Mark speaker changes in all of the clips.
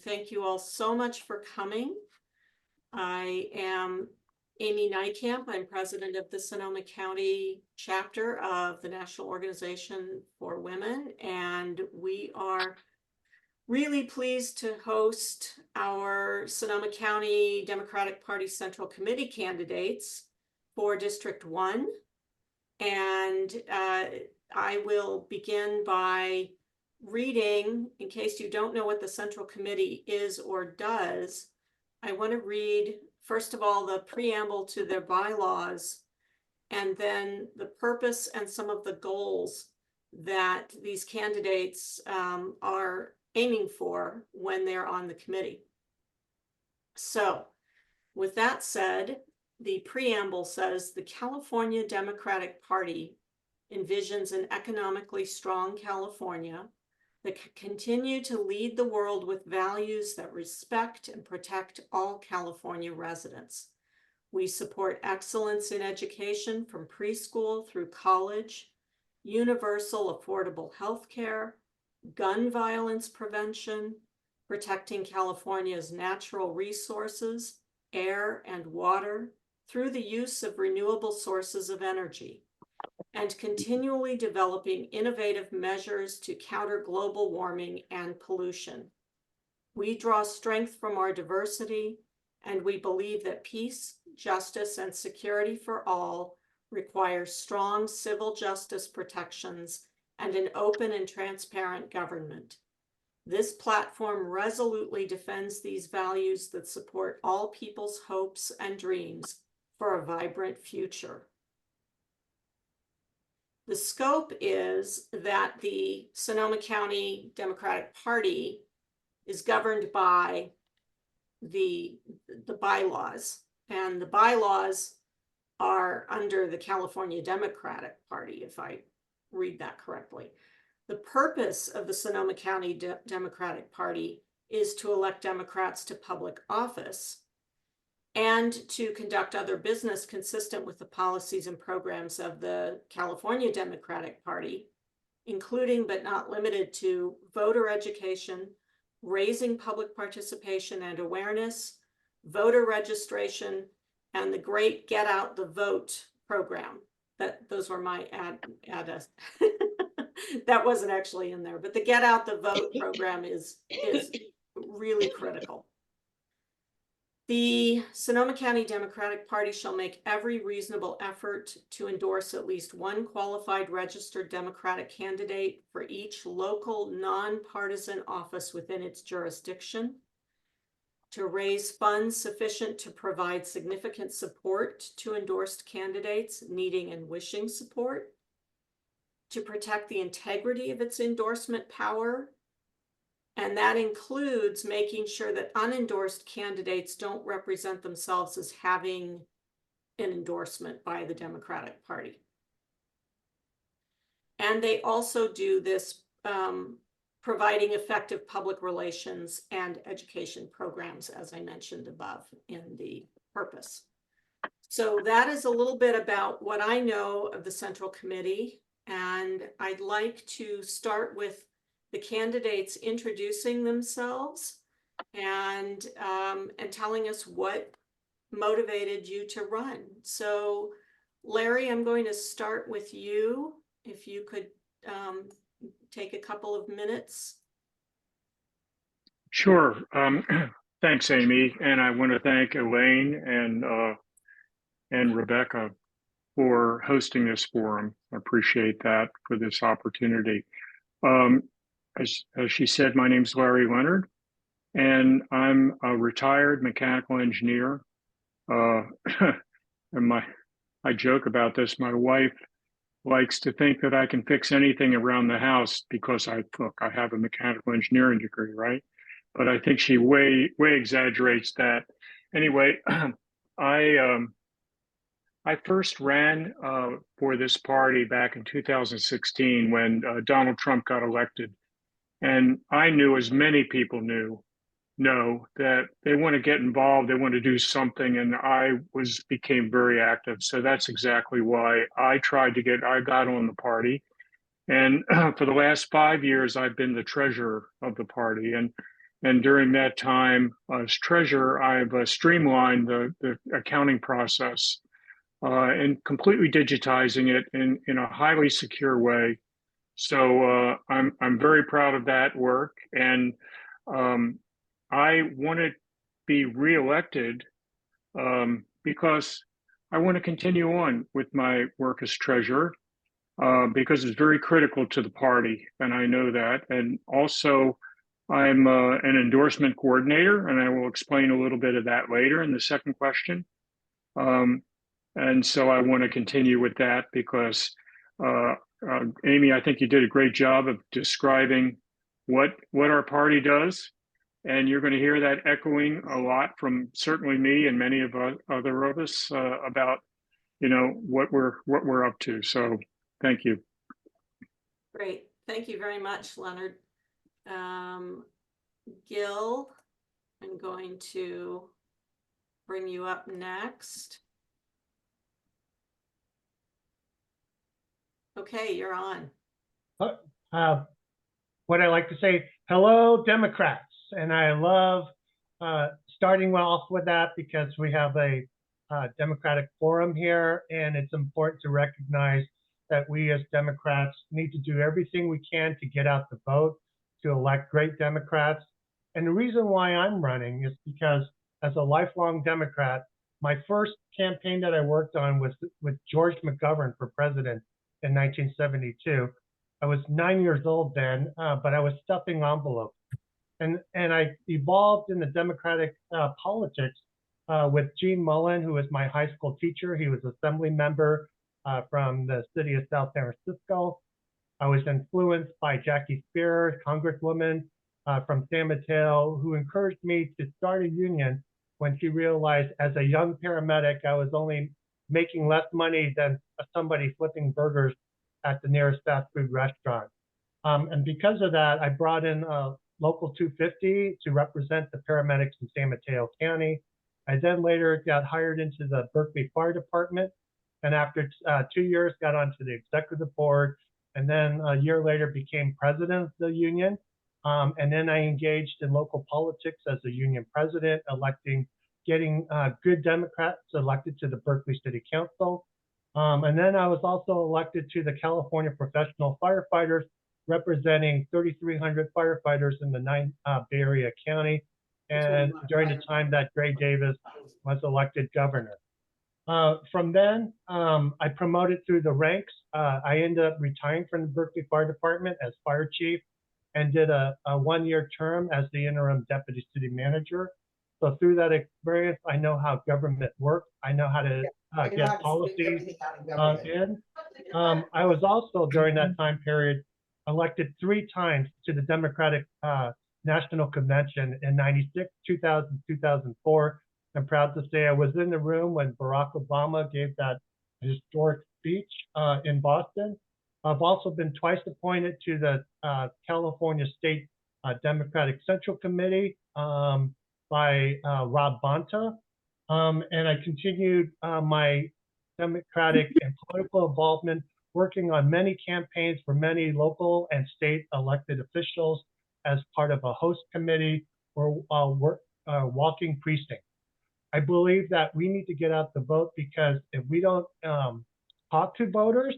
Speaker 1: thank you all so much for coming. I am Amy Nijkamp. I'm president of the Sonoma County chapter of the National Organization for Women, and we are really pleased to host our Sonoma County Democratic Party Central Committee candidates for District 1. And I will begin by reading, in case you don't know what the Central Committee is or does, I want to read, first of all, the preamble to their bylaws, and then the purpose and some of the goals that these candidates are aiming for when they're on the committee. So, with that said, the preamble says the California Democratic Party envisions an economically strong California that can continue to lead the world with values that respect and protect all California residents. We support excellence in education from preschool through college, universal affordable health care, gun violence prevention, protecting California's natural resources, air and water, through the use of renewable sources of energy, and continually developing innovative measures to counter global warming and pollution. We draw strength from our diversity, and we believe that peace, justice, and security for all require strong civil justice protections and an open and transparent government. This platform resolutely defends these values that support all people's hopes and dreams for a vibrant future. The scope is that the Sonoma County Democratic Party is governed by the bylaws, and the bylaws are under the California Democratic Party, if I read that correctly. The purpose of the Sonoma County Democratic Party is to elect Democrats to public office and to conduct other business consistent with the policies and programs of the California Democratic Party, including but not limited to voter education, raising public participation and awareness, voter registration, and the great Get Out the Vote program. Those were my that wasn't actually in there, but the Get Out the Vote program is really critical. The Sonoma County Democratic Party shall make every reasonable effort to endorse at least one qualified registered Democratic candidate for each local nonpartisan office within its jurisdiction, to raise funds sufficient to provide significant support to endorsed candidates needing and wishing support, to protect the integrity of its endorsement power, and that includes making sure that unendorsed candidates don't represent themselves as having an endorsement by the Democratic Party. And they also do this providing effective public relations and education programs, as I mentioned above in the purpose. So that is a little bit about what I know of the Central Committee, and I'd like to start with the candidates introducing themselves and telling us what motivated you to run. So Larry, I'm going to start with you. If you could take a couple of minutes.
Speaker 2: Sure. Thanks, Amy. And I want to thank Elaine and Rebecca for hosting this forum. I appreciate that for this opportunity. As she said, my name is Larry Leonard, and I'm a retired mechanical engineer. And I joke about this. My wife likes to think that I can fix anything around the house because I have a mechanical engineering degree, right? But I think she way exaggerates that. Anyway, I first ran for this party back in 2016 when Donald Trump got elected. And I knew, as many people know, that they want to get involved, they want to do something, and I became very active. So that's exactly why I got on the party. And for the last 5 years, I've been the treasurer of the party. And And during that time as treasurer, I've streamlined the accounting process and completely digitizing it in a highly secure way. So I'm very proud of that work, and I want to be reelected because I want to continue on with my work as treasurer because it's very critical to the party, and I know that. And also, I'm an endorsement coordinator, and I will explain a little bit of that later in the second question. And so I want to continue with that because, Amy, I think you did a great job of describing what our party does. And you're going to hear that echoing a lot from certainly me and many of other of us about, what we're up to. So thank you.
Speaker 1: Great. Thank you very much, Leonard. Gil, I'm going to bring you up next. Okay, you're on.
Speaker 3: What I like to say, hello, Democrats. And I love starting off with that because we have a Democratic forum here, and it's important to recognize that we as Democrats need to do everything we can to get out the vote, to elect great Democrats. And the reason why I'm running is because as a lifelong Democrat, my first campaign that I worked on was with George McGovern for president in 1972. I was 9 years old then, but I was stuffing envelopes. And I evolved in the Democratic politics with Gene Mullen, who was my high school teacher. He was assembly member from the city of South San Francisco. I was influenced by Jackie Spear, Congresswoman from San Mateo, who encouraged me to start a union when she realized as a young paramedic, I was only making less money than somebody flipping burgers at the nearest fast food restaurant. And because of that, I brought in Local 250 to represent the paramedics in San Mateo County. I then later got hired into the Berkeley Fire Department, and after 2 years got onto the executive board, and then a year later became president of the union. And then I engaged in local politics as a union president, getting good Democrats elected to the Berkeley City Council. And then I was also elected to the California Professional Firefighters, representing 3,300 firefighters in the 9 Bay Area county, and during the time that Gray Davis was elected governor. From then, I promoted through the ranks. I ended up retiring from the Berkeley Fire Department as fire chief and did a 1-year term as the interim deputy city manager. So through that experience, I know how government works. I know how to get policies in. I was also, during that time period, elected 3 times to the Democratic National Convention in 96, 2000, 2004. I'm proud to say I was in the room when Barack Obama gave that historic speech in Boston. I've also been twice appointed to the California State Democratic Central Committee by Rob Bonta. And I continued my Democratic and political involvement, working on many campaigns for many local and state elected officials as part of a host committee or walking precinct. I believe that we need to get out the vote because if we don't talk to voters,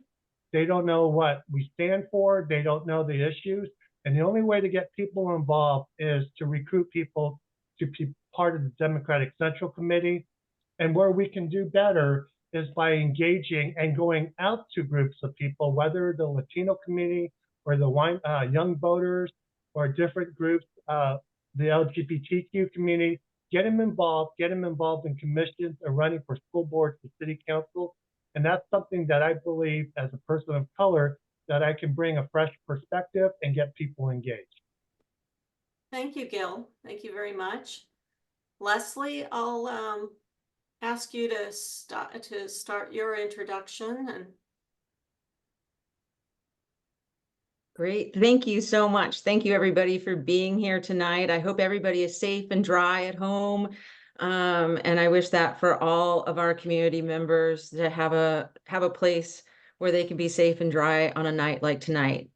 Speaker 3: they don't know what we stand for, they don't know the issues, and the only way to get people involved is to recruit people to be part of the Democratic Central Committee. And where we can do better is by engaging and going out to groups of people, whether the Latino community or the young voters or different groups, the LGBTQ community, get them involved in commissions or running for school boards and city councils. And that's something that I believe as a person of color that I can bring a fresh perspective and get people engaged.
Speaker 1: Thank you, Gil. Thank you very much. Leslie, I'll ask you to start your introduction. And
Speaker 4: great. Thank you so much. Thank you, everybody, for being here tonight. I hope everybody is safe and dry at home. And I wish that for all of our community members to have a place where they can be safe and dry on a night like tonight.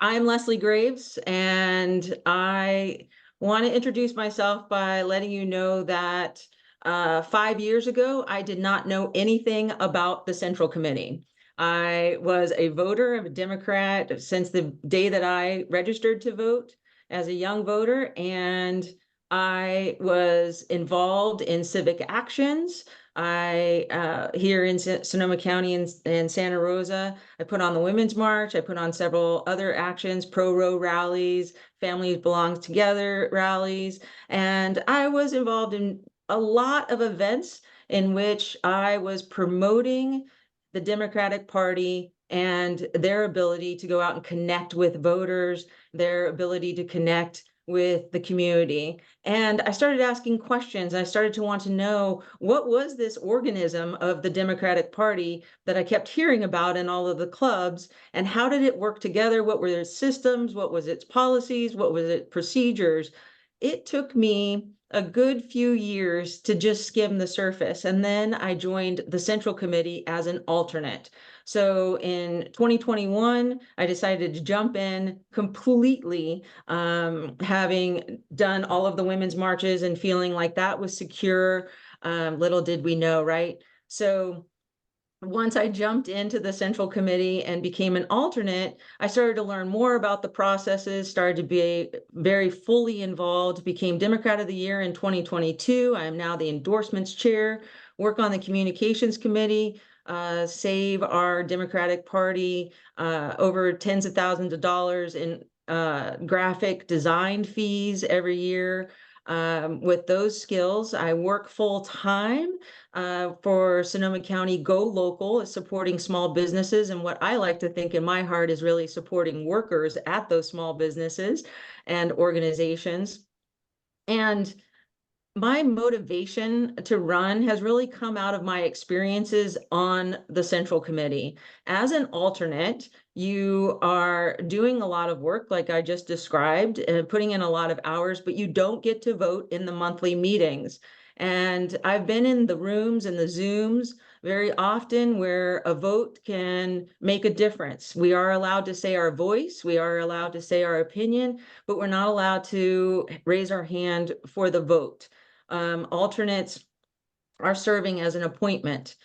Speaker 4: I'm Leslie Graves, and I want to introduce myself by letting you know that 5 years ago, I did not know anything about the Central Committee. I was a voter, I'm a Democrat since the day that I registered to vote as a young voter, and I was involved in civic actions. I here in Sonoma County and Santa Rosa, I put on the Women's March. I put on several other actions, pro-Roe rallies, Families Belong Together rallies, and I was involved in a lot of events in which I was promoting the Democratic Party and their ability to go out and connect with voters, their ability to connect with the community. And I started asking questions. I started to want to know, what was this organism of the Democratic Party that I kept hearing about in all of the clubs, and how did it work together? What were its systems? What was its policies? What was its procedures? It took me a good few years to just skim the surface. And then I joined the Central Committee as an alternate. So in 2021, I decided to jump in completely, having done all of the women's marches and feeling like that was secure. Little did we know, right? So once I jumped into the Central Committee and became an alternate, I started to learn more about the processes, started to be very fully involved, became Democrat of the Year in 2022. I am now the endorsements chair, work on the communications committee, save our Democratic Party over tens of thousands of dollars in graphic design fees every year. With those skills, I work full time for Sonoma County Go Local, supporting small businesses. And what I like to think in my heart is really supporting workers at those small businesses and organizations. And my motivation to run has really come out of my experiences on the Central Committee. As an alternate, you are doing a lot of work, like I just described, and putting in a lot of hours, but you don't get to vote in the monthly meetings. And I've been in the rooms and the Zooms very often where a vote can make a difference. We are allowed to say our voice, we are allowed to say our opinion, but we're not allowed to raise our hand for the vote. Alternates are serving as an appointment.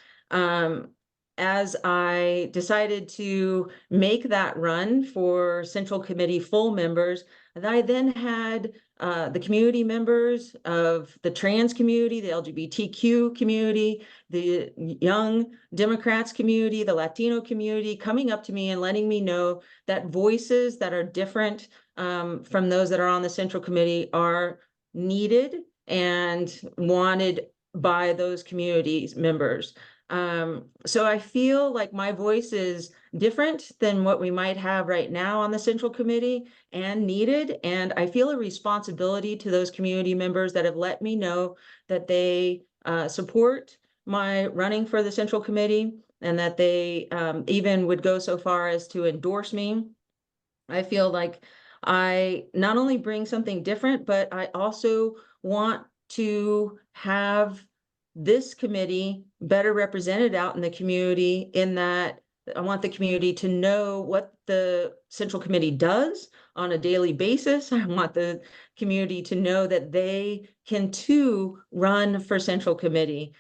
Speaker 4: As I decided to make that run for Central Committee full members, I then had the community members of the trans community, the LGBTQ community, the young Democrats community, the Latino community coming up to me and letting me know that voices that are different from those that are on the Central Committee are needed and wanted by those communities members. So I feel like my voice is different than what we might have right now on the Central Committee and needed. And I feel a responsibility to those community members that have let me know that they support my running for the Central Committee, and that they even would go so far as to endorse me. I feel like I not only bring something different, but I also want to have this committee better represented out in the community, in that I want the community to know what the Central Committee does on a daily basis. I want the community to know that they can too run for Central Committee.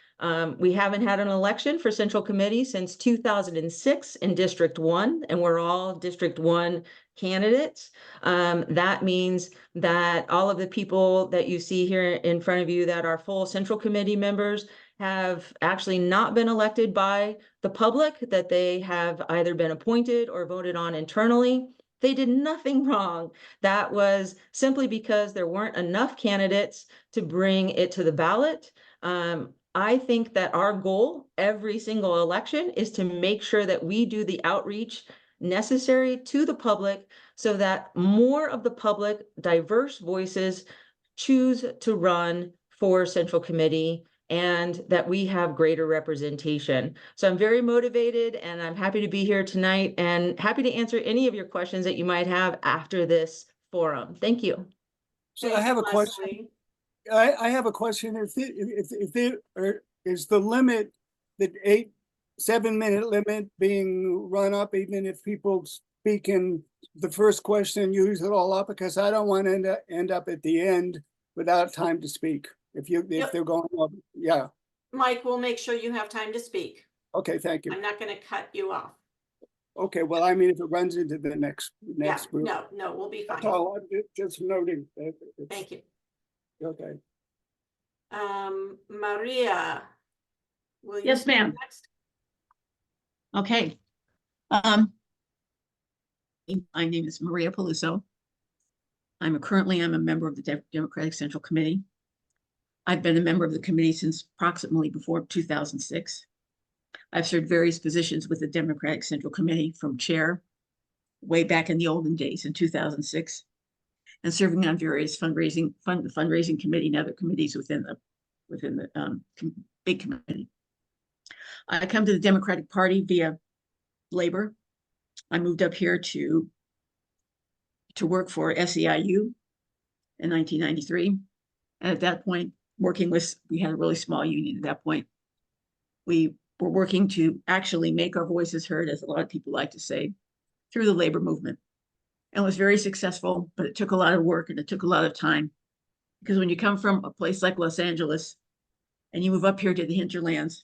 Speaker 4: We haven't had an election for Central Committee since 2006 in District 1, and we're all District 1 candidates. That means that all of the people that you see here in front of you that are full Central Committee members have actually not been elected by the public, that they have either been appointed or voted on internally. They did nothing wrong. That was simply because there weren't enough candidates to bring it to the ballot. I think that our goal every single election is to make sure that we do the outreach necessary to the public so that more of the public, diverse voices choose to run for Central Committee, and that we have greater representation. So I'm very motivated, and I'm happy to be here tonight, and happy to answer any of your questions that you might have after this forum. Thank you.
Speaker 5: So I have a question. I have a question. If there is the limit, the 7-minute limit being run up, even if people speak in the first question, use it all up, because I don't want to end up at the end without time to speak. If
Speaker 1: Yep.
Speaker 5: they're going up, yeah.
Speaker 1: Mike, we'll make sure you have time to speak.
Speaker 5: Okay, thank you.
Speaker 1: I'm not gonna cut you off.
Speaker 5: Okay, well, I mean, if it runs into the next
Speaker 1: Yeah,
Speaker 5: group.
Speaker 1: no, we'll be
Speaker 5: That's
Speaker 1: fine.
Speaker 5: all, I'm just noting. That it's-
Speaker 1: Thank you.
Speaker 5: Okay.
Speaker 1: Maria. Will you
Speaker 6: Yes,
Speaker 1: speak
Speaker 6: ma'am.
Speaker 1: next?
Speaker 6: Okay. My name is Maria Peluso. Currently I'm a member of the Democratic Central Committee. I've been a member of the committee since approximately before 2006. I've served various positions with the Democratic Central Committee, from chair way back in the olden days in 2006, and serving on various fundraising committee and other committees within the big committee. I come to the Democratic Party via labor. I moved up here to work for SEIU in 1993. And at that point, we had a really small union at that point. We were working to actually make our voices heard, as a lot of people like to say, through the labor movement. And it was very successful, but it took a lot of work and it took a lot of time. Because when you come from a place like Los Angeles and you move up here to the hinterlands,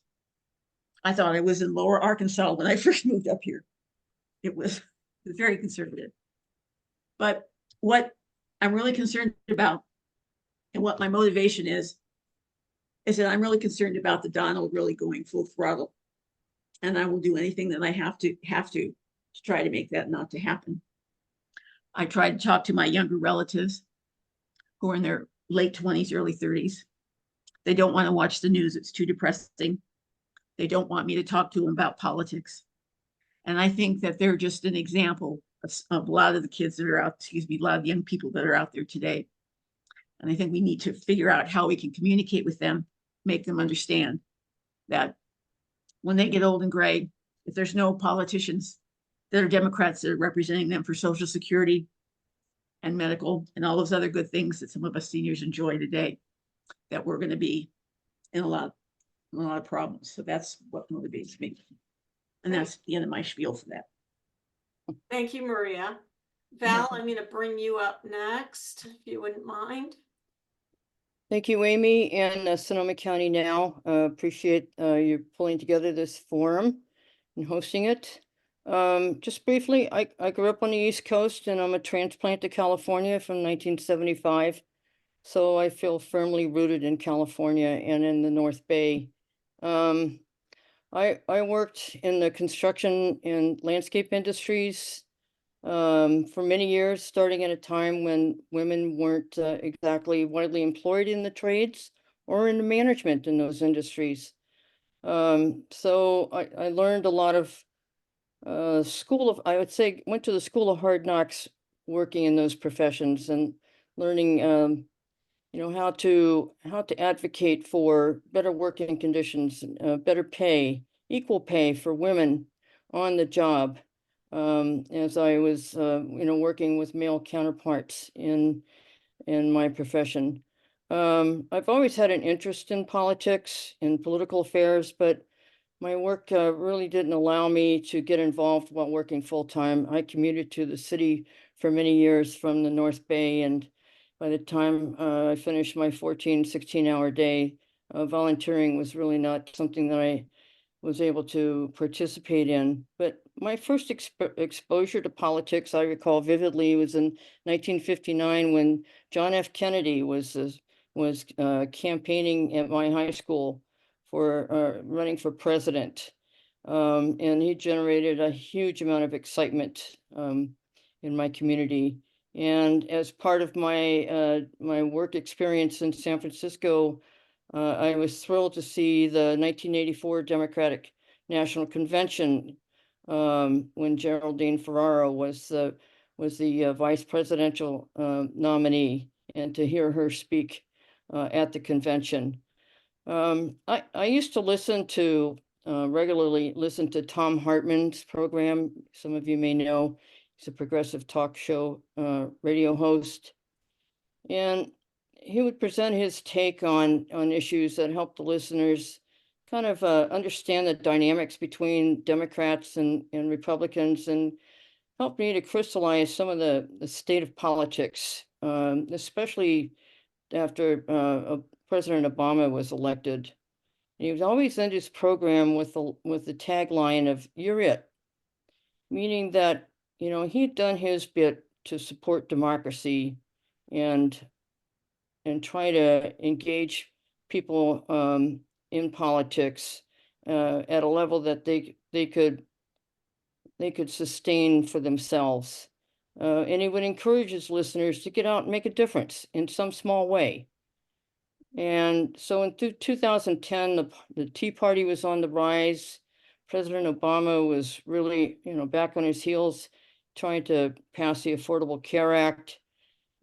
Speaker 6: I thought I was in Lower Arkansas when I first moved up here. It was very conservative. But what I'm really concerned about, and what my motivation is that I'm really concerned about the Donald really going full throttle. And I will do anything that I have to try to make that not to happen. I tried to talk to my younger relatives who are in their late 20s, early 30s. They don't want to watch the news. It's too depressing. They don't want me to talk to them about politics. And I think that they're just an example of a lot of the kids that are out, a lot of the young people that are out there today. And I think we need to figure out how we can communicate with them, make them understand that when they get old and gray, if there's no politicians that are Democrats that are representing them for Social Security and medical and all those other good things that some of us seniors enjoy today, that we're going to be in a lot of problems. So that's what motivates me. And that's the end of my spiel for that.
Speaker 1: Thank you, Maria. Val, I'm going to bring you up next, if you wouldn't mind.
Speaker 7: Thank you, Amy, and Sonoma County NOW. Appreciate you pulling together this forum and hosting it. Just briefly, I grew up on the East Coast, and I'm a transplant to California from 1975. So I feel firmly rooted in California and in the North Bay. I worked in the construction and landscape industries for many years, starting at a time when women weren't exactly widely employed in the trades or in the management in those industries. So I learned a lot of I would say, went to the School of Hard Knocks working in those professions and learning, how to advocate for better working conditions, better pay, equal pay for women on the job. As I was, working with male counterparts in my profession. I've always had an interest in politics and political affairs, but my work really didn't allow me to get involved while working full time. I commuted to the city for many years from the North Bay, and by the time I finished my 14, 16-hour day, volunteering was really not something that I was able to participate in. But my first exposure to politics, I recall vividly, was in 1959 when John F. Kennedy was campaigning at my high school for running for president. And he generated a huge amount of excitement in my community. And as part of my my work experience in San Francisco, I was thrilled to see the 1984 Democratic National Convention when Geraldine Ferraro was the vice presidential nominee, and to hear her speak at the convention. I used to regularly listen to Tom Hartman's program. Some of you may know he's a progressive talk show radio host, and he would present his take on issues that help the listeners kind of understand the dynamics between Democrats and Republicans, and helped me to crystallize some of the state of politics, especially after President Obama was elected. He was always end his program with the tagline of "You're it," meaning that, you know, he'd done his bit to support democracy and try to engage people in politics at a level that they could sustain for themselves. And he would encourage his listeners to get out and make a difference in some small way. And so in 2010, the Tea Party was on the rise. President Obama was really, you know, back on his heels, trying to pass the Affordable Care Act.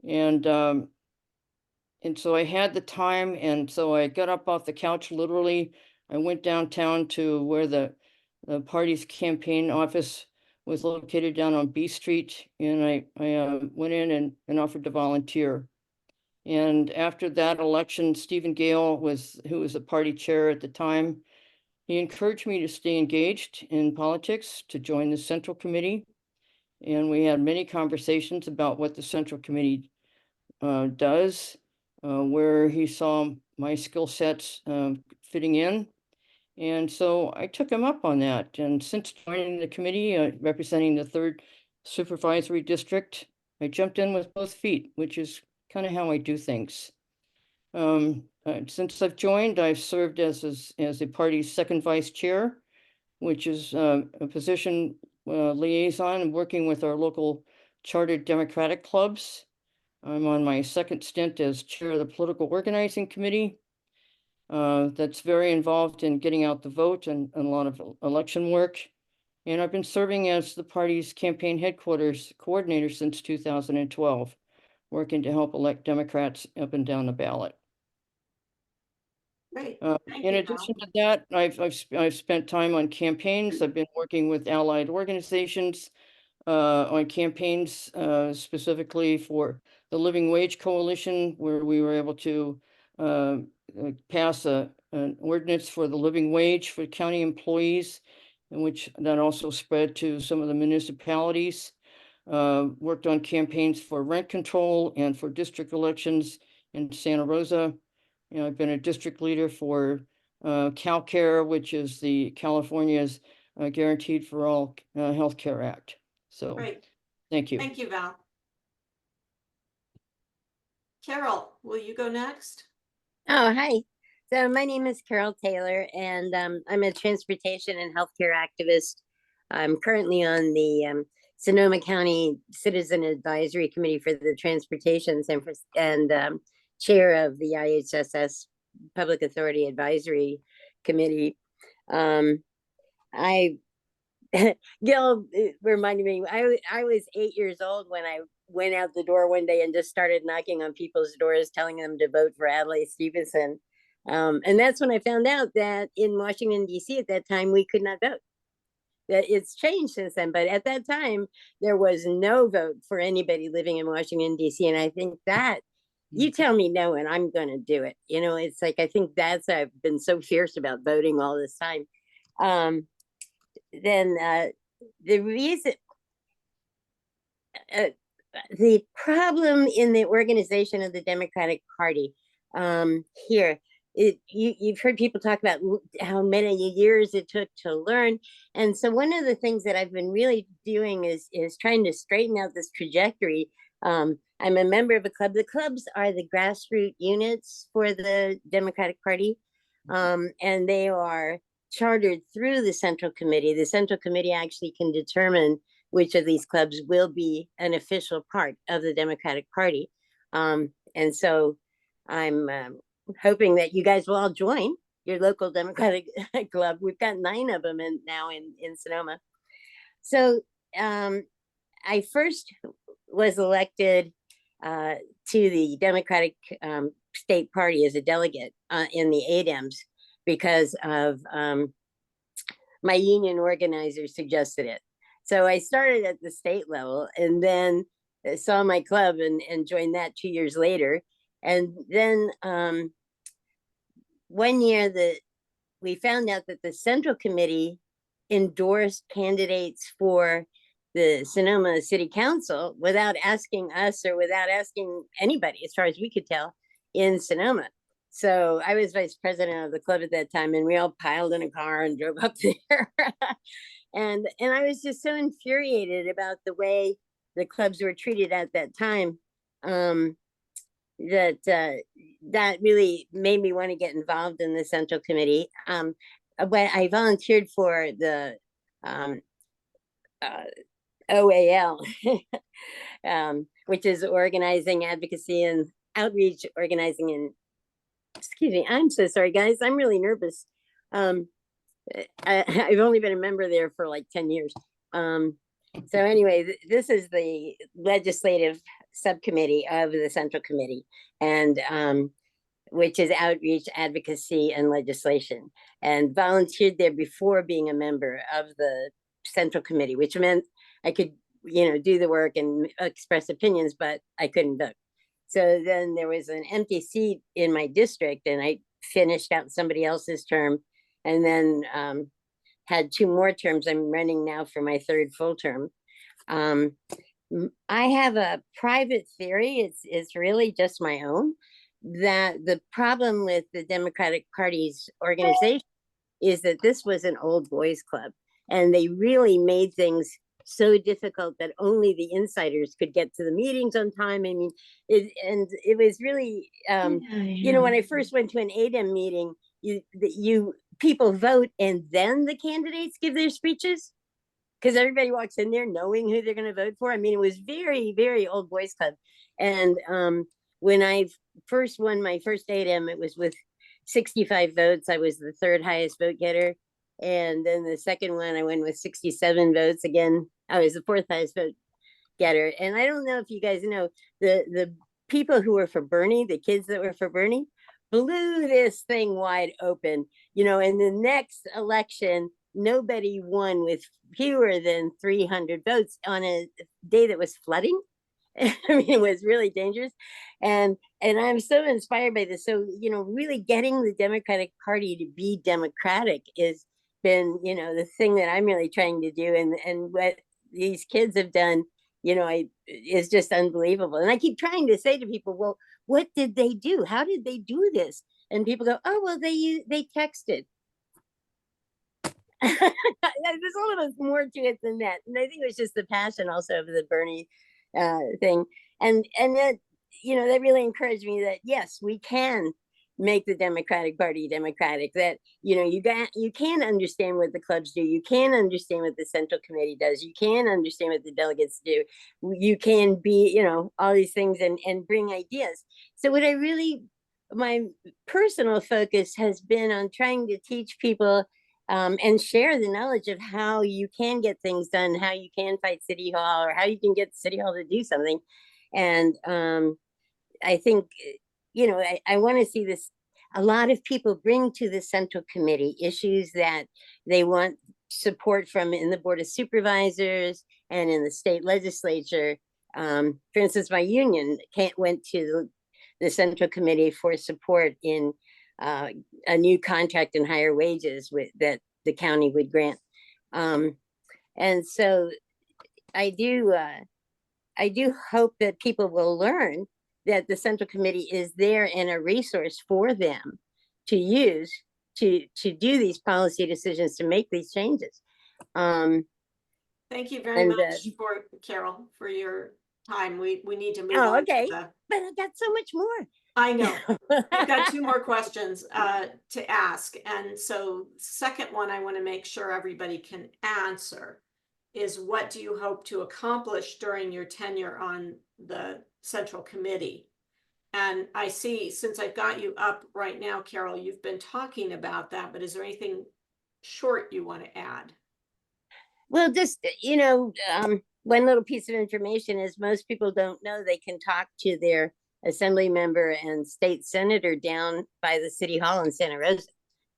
Speaker 7: And so I had the time, and so I got up off the couch, literally. I went downtown to where the party's campaign office was located down on B Street, and I went in and offered to volunteer. And after that election, Stephen Gale who was the party chair at the time, he encouraged me to stay engaged in politics, to join the Central Committee. And we had many conversations about what the Central Committee does, where he saw my skill sets fitting in. And so I took him up on that. And since joining the committee, representing the 3rd Supervisory District, I jumped in with both feet, which is kind of how I do things. Since I've joined, I've served as the party's 2nd vice chair, which is a position liaison, working with our local chartered Democratic clubs. I'm on my 2nd stint as chair of the political organizing committee. That's very involved in getting out the vote and a lot of election work. And I've been serving as the party's campaign headquarters coordinator since 2012, working to help elect Democrats up and down the ballot.
Speaker 1: Great.
Speaker 7: In addition to that, I've spent time on campaigns. I've been working with allied organizations on campaigns specifically for the Living Wage Coalition, where we were able to pass an ordinance for the living wage for county employees, in which that also spread to some of the municipalities. Worked on campaigns for rent control and for district elections in Santa Rosa. You know, I've been a district leader for CalCare, which is the California's Guaranteed for All Healthcare Act. So,
Speaker 1: Great.
Speaker 7: thank you.
Speaker 1: Thank you, Val. Carol, will you go next?
Speaker 8: Oh, hi. So my name is Carol Taylor, and I'm a transportation and healthcare activist. I'm currently on the Sonoma County Citizen Advisory Committee for the Transportation and chair of the IHSS Public Authority Advisory Committee. Gil reminded me, I was 8 years old when I went out the door one day and just started knocking on people's doors, telling them to vote for Adlai Stevenson. And that's when I found out that in Washington, D.C. at that time, we could not vote. That it's changed since then, but at that time, there was no vote for anybody living in Washington, D.C. And I think that you tell me no, and I'm going to do it. You know, it's like, I think I've been so fierce about voting all this time. Then the reason, the problem in the organization of the Democratic Party here, you've heard people talk about how many years it took to learn. And so one of the things that I've been really doing is trying to straighten out this trajectory. I'm a member of a club. The clubs are the grassroots units for the Democratic Party. And they are chartered through the Central Committee. The Central Committee actually can determine which of these clubs will be an official part of the Democratic Party. And so I'm hoping that you guys will all join your local Democratic club. We've got 9 of them now in Sonoma. So I first was elected to the Democratic State Party as a delegate in the ADEMS because of my union organizer suggested it. So I started at the state level and then saw my club and joined that 2 years later. And then one year we found out that the Central Committee endorsed candidates for the Sonoma City Council without asking us or without asking anybody, as far as we could tell, in Sonoma. So I was vice president of the club at that time, and we all piled in a car and drove up there. and I was just so infuriated about the way the clubs were treated at that time, that really made me want to get involved in the Central Committee. When I volunteered for the OAL, which is Organizing, Advocacy, and Outreach Organizing. And excuse me, I'm so sorry, guys. I'm really nervous. I've only been a member there for like 10 years. So anyway, this is the legislative subcommittee of the Central Committee, and which is Outreach, Advocacy, and Legislation, and volunteered there before being a member of the Central Committee, which meant I could, do the work and express opinions, but I couldn't vote. So then there was an empty seat in my district, and I finished out somebody else's term, and then had 2 more terms. I'm running now for my 3rd full term. I have a private theory. It's really just my own, that the problem with the Democratic Party's organization is that this was an old boys club, and they really made things so difficult that only the insiders could get to the meetings on time. I mean, it was really, when I first went to an ADEM meeting, people vote and then the candidates give their speeches, because everybody walks in there knowing who they're going to vote for. I mean, it was very, very old boys club. And when I first won my first ADEM, it was with 65 votes. I was the 3rd highest vote getter. And then the second one, I won with 67 votes. Again, I was the 4th highest vote getter. And I don't know if you guys know, the people who were for Bernie, the kids that were for Bernie, blew this thing wide open. In the next election, nobody won with fewer than 300 votes on a day that was flooding. I mean, it was really dangerous. And I'm so inspired by this. So, really getting the Democratic Party to be democratic is been, the thing that I'm really trying to do. And what these kids have done, is just unbelievable. And I keep trying to say to people, well, what did they do? How did they do this? And people go, oh, well, they texted. There's a little more to it than that. And I think it was just the passion also of the Bernie thing. And that, that really encouraged me that, yes, we can make the Democratic Party democratic, that, you can understand what the clubs do. You can understand what the Central Committee does. You can understand what the delegates do. You can be, all these things and bring ideas. So my personal focus has been on trying to teach people and share the knowledge of how you can get things done, how you can fight City Hall, or how you can get City Hall to do something. And I think, I want to see this. A lot of people bring to the Central Committee issues that they want support from in the Board of Supervisors and in the state legislature. For instance, my union went to the Central Committee for support in a new contract and higher wages that the county would grant. And so I do hope that people will learn that the Central Committee is there and a resource for them to use to do these policy decisions, to make these changes.
Speaker 1: Thank you very much for Carol for your time. We need to move on.
Speaker 8: Okay, but I got so much more.
Speaker 1: I know. We've got 2 more questions to ask. And so second one, I want to make sure everybody can answer is, what do you hope to accomplish during your tenure on the Central Committee? And I see, since I've got you up right now, Carol, you've been talking about that, but is there anything short you want to add?
Speaker 8: Well, just, one little piece of information is most people don't know they can talk to their assembly member and state senator down by the City Hall in Santa Rosa.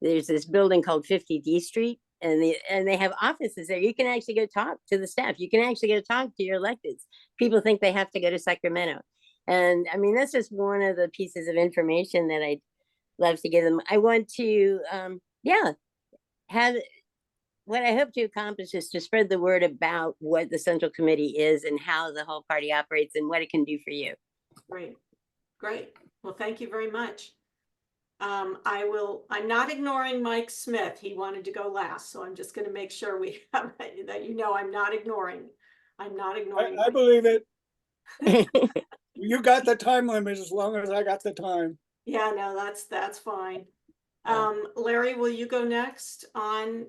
Speaker 8: There's this building called 50 D Street, and they have offices there. You can actually go talk to the staff. You can actually go talk to your electeds. People think they have to go to Sacramento. And I mean, that's just one of the pieces of information that I'd love to give them. I want to, have what I hope to accomplish is to spread the word about what the Central Committee is and how the whole party operates and what it can do for you.
Speaker 1: Great, great. Well, thank you very much. I'm not ignoring Mike Smith. He wanted to go last, so I'm just gonna make sure we have that, you know, I'm not ignoring. I'm not ignoring.
Speaker 5: I
Speaker 1: Mike.
Speaker 5: believe it. You got the time limit as long as I got the time.
Speaker 1: Yeah, no, that's fine. Larry, will you go next on,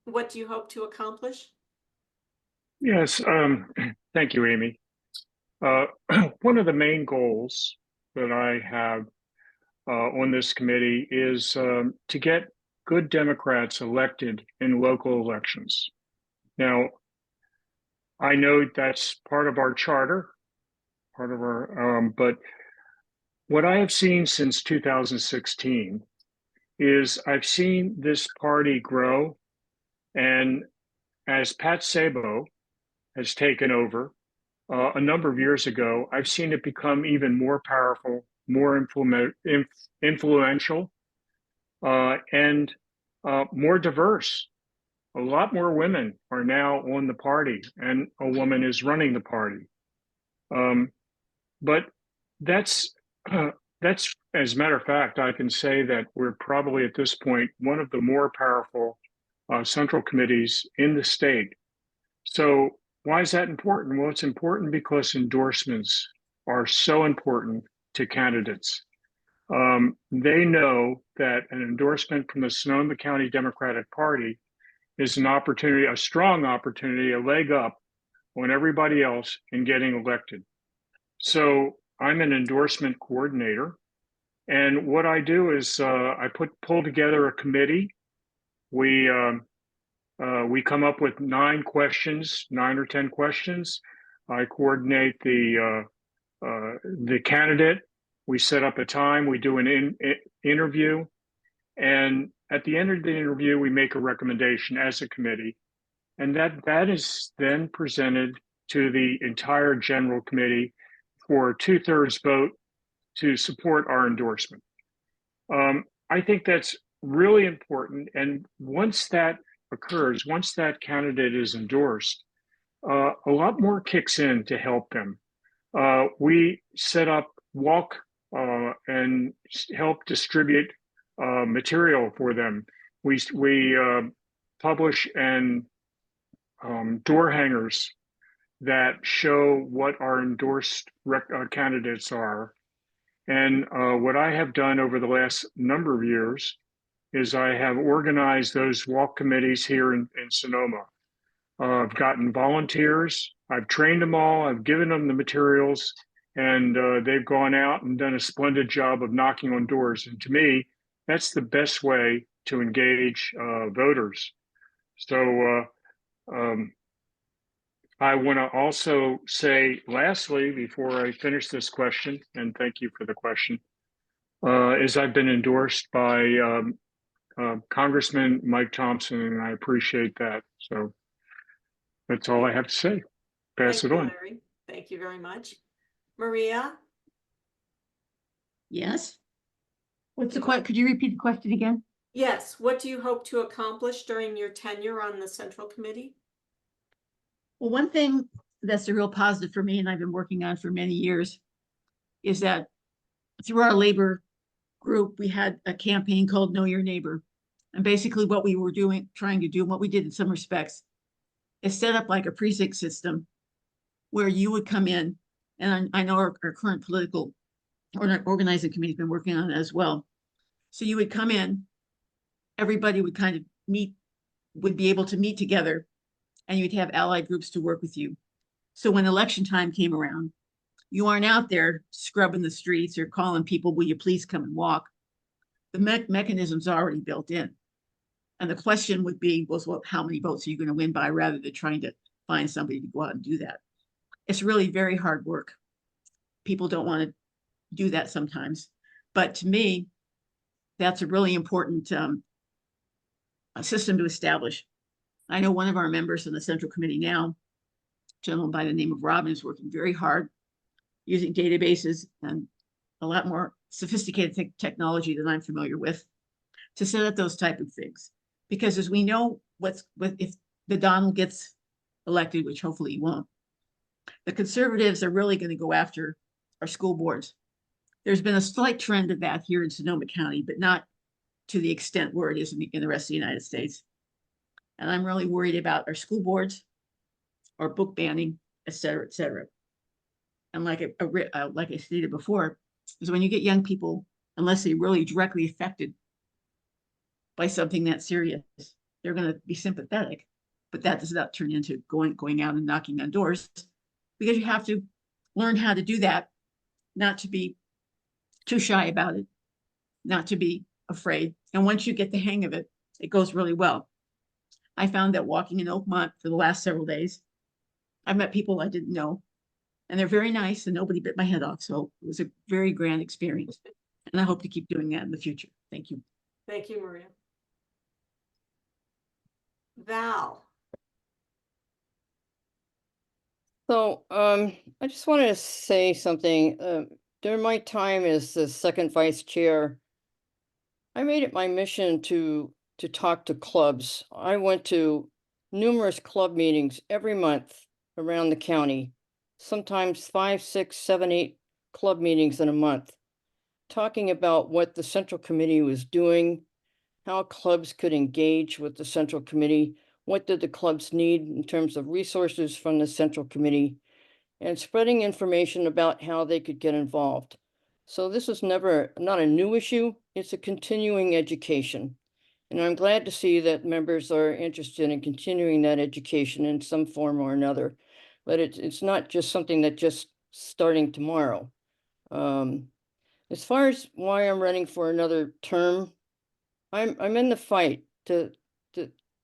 Speaker 1: what do you hope to accomplish?
Speaker 2: Yes, thank you, Amy. One of the main goals that I have on this committee is to get good Democrats elected in local elections. Now, I know that's part of our charter, part of our, but what I have seen since 2016 is I've seen this party grow, and as Pat Sabo has taken over a number of years ago, I've seen it become even more powerful, more influential, and more diverse. A lot more women are now on the party, and a woman is running the party. But that's as a matter of fact, I can say that we're probably at this point one of the more powerful central committees in the state. So why is that important? Well, it's important because endorsements are so important to candidates. They know that an endorsement from the Sonoma County Democratic Party is an opportunity, a strong opportunity, a leg up on everybody else in getting elected. So I'm an endorsement coordinator. And what I do is I pull together a committee. We come up with 9 or 10 questions. I coordinate the candidate. We set up a time. We do an interview, and at the end of the interview, we make a recommendation as a committee, and that is then presented to the entire general committee for a 2/3 vote to support our endorsement. I think that's really important, and once that occurs, once that candidate is endorsed, a lot more kicks in to help them. We set up walk and help distribute material for them. We publish and door hangers that show what our endorsed candidates are. And what I have done over the last number of years is I have organized those walk committees here in Sonoma. I've gotten volunteers, I've trained them all, I've given them the materials, and they've gone out and done a splendid job of knocking on doors. And to me, that's the best way to engage voters. So I want to also say, lastly, before I finish this question, and thank you for the question, is I've been endorsed by Congressman Mike Thompson, and I appreciate that. So that's all I have to say. Pass it on.
Speaker 1: Larry. Thank you very much. Maria?
Speaker 6: Yes. What's the question? Could you repeat the question again?
Speaker 1: Yes. What do you hope to accomplish during your tenure on the Central Committee?
Speaker 6: Well, one thing that's a real positive for me, and I've been working on for many years, is that through our labor group, we had a campaign called Know Your Neighbor. And basically what we were trying to do, and what we did in some respects, is set up like a precinct system where you would come in, and I know our current political organizing committee has been working on it as well. So you would come in, everybody would kind of would be able to meet together, and you'd have allied groups to work with you. So when election time came around, you aren't out there scrubbing the streets or calling people, will you please come and walk? The mechanism's already built in. And the question would be, well, how many votes are you going to win by, rather than trying to find somebody to go out and do that? It's really very hard work. People don't want to do that sometimes. But to me, that's a really important system to establish. I know one of our members in the Central Committee now, a gentleman by the name of Robin, is working very hard using databases and a lot more sophisticated technology than I'm familiar with to set up those type of things. Because as we know, if the Donald gets elected, which hopefully he won't, the conservatives are really going to go after our school boards. There's been a slight trend of that here in Sonoma County, but not to the extent where it is in the rest of the United States. And I'm really worried about our school boards, our book banning, et cetera, et cetera. And like I stated before, is when you get young people, unless they're really directly affected by something that serious, they're going to be sympathetic, but that does not turn into going out and knocking on doors, because you have to learn how to do that, not to be too shy about it, not to be afraid. And once you get the hang of it, it goes really well. I found that walking in Oakmont for the last several days, I've met people I didn't know, and they're very nice, and nobody bit my head off. So it was a very grand experience. And I hope to keep doing that in the future. Thank you.
Speaker 1: Thank you, Maria. Val.
Speaker 7: So, I just wanted to say something. During my time as the second vice chair, I made it my mission to talk to clubs. I went to numerous club meetings every month around the county, sometimes 5, 6, 7, 8 club meetings in a month, talking about what the Central Committee was doing, how clubs could engage with the Central Committee, what did the clubs need in terms of resources from the Central Committee, and spreading information about how they could get involved. So this is not a new issue, it's a continuing education. And I'm glad to see that members are interested in continuing that education in some form or another. But it's not just something that just starting tomorrow. As far as why I'm running for another term, I'm in the fight to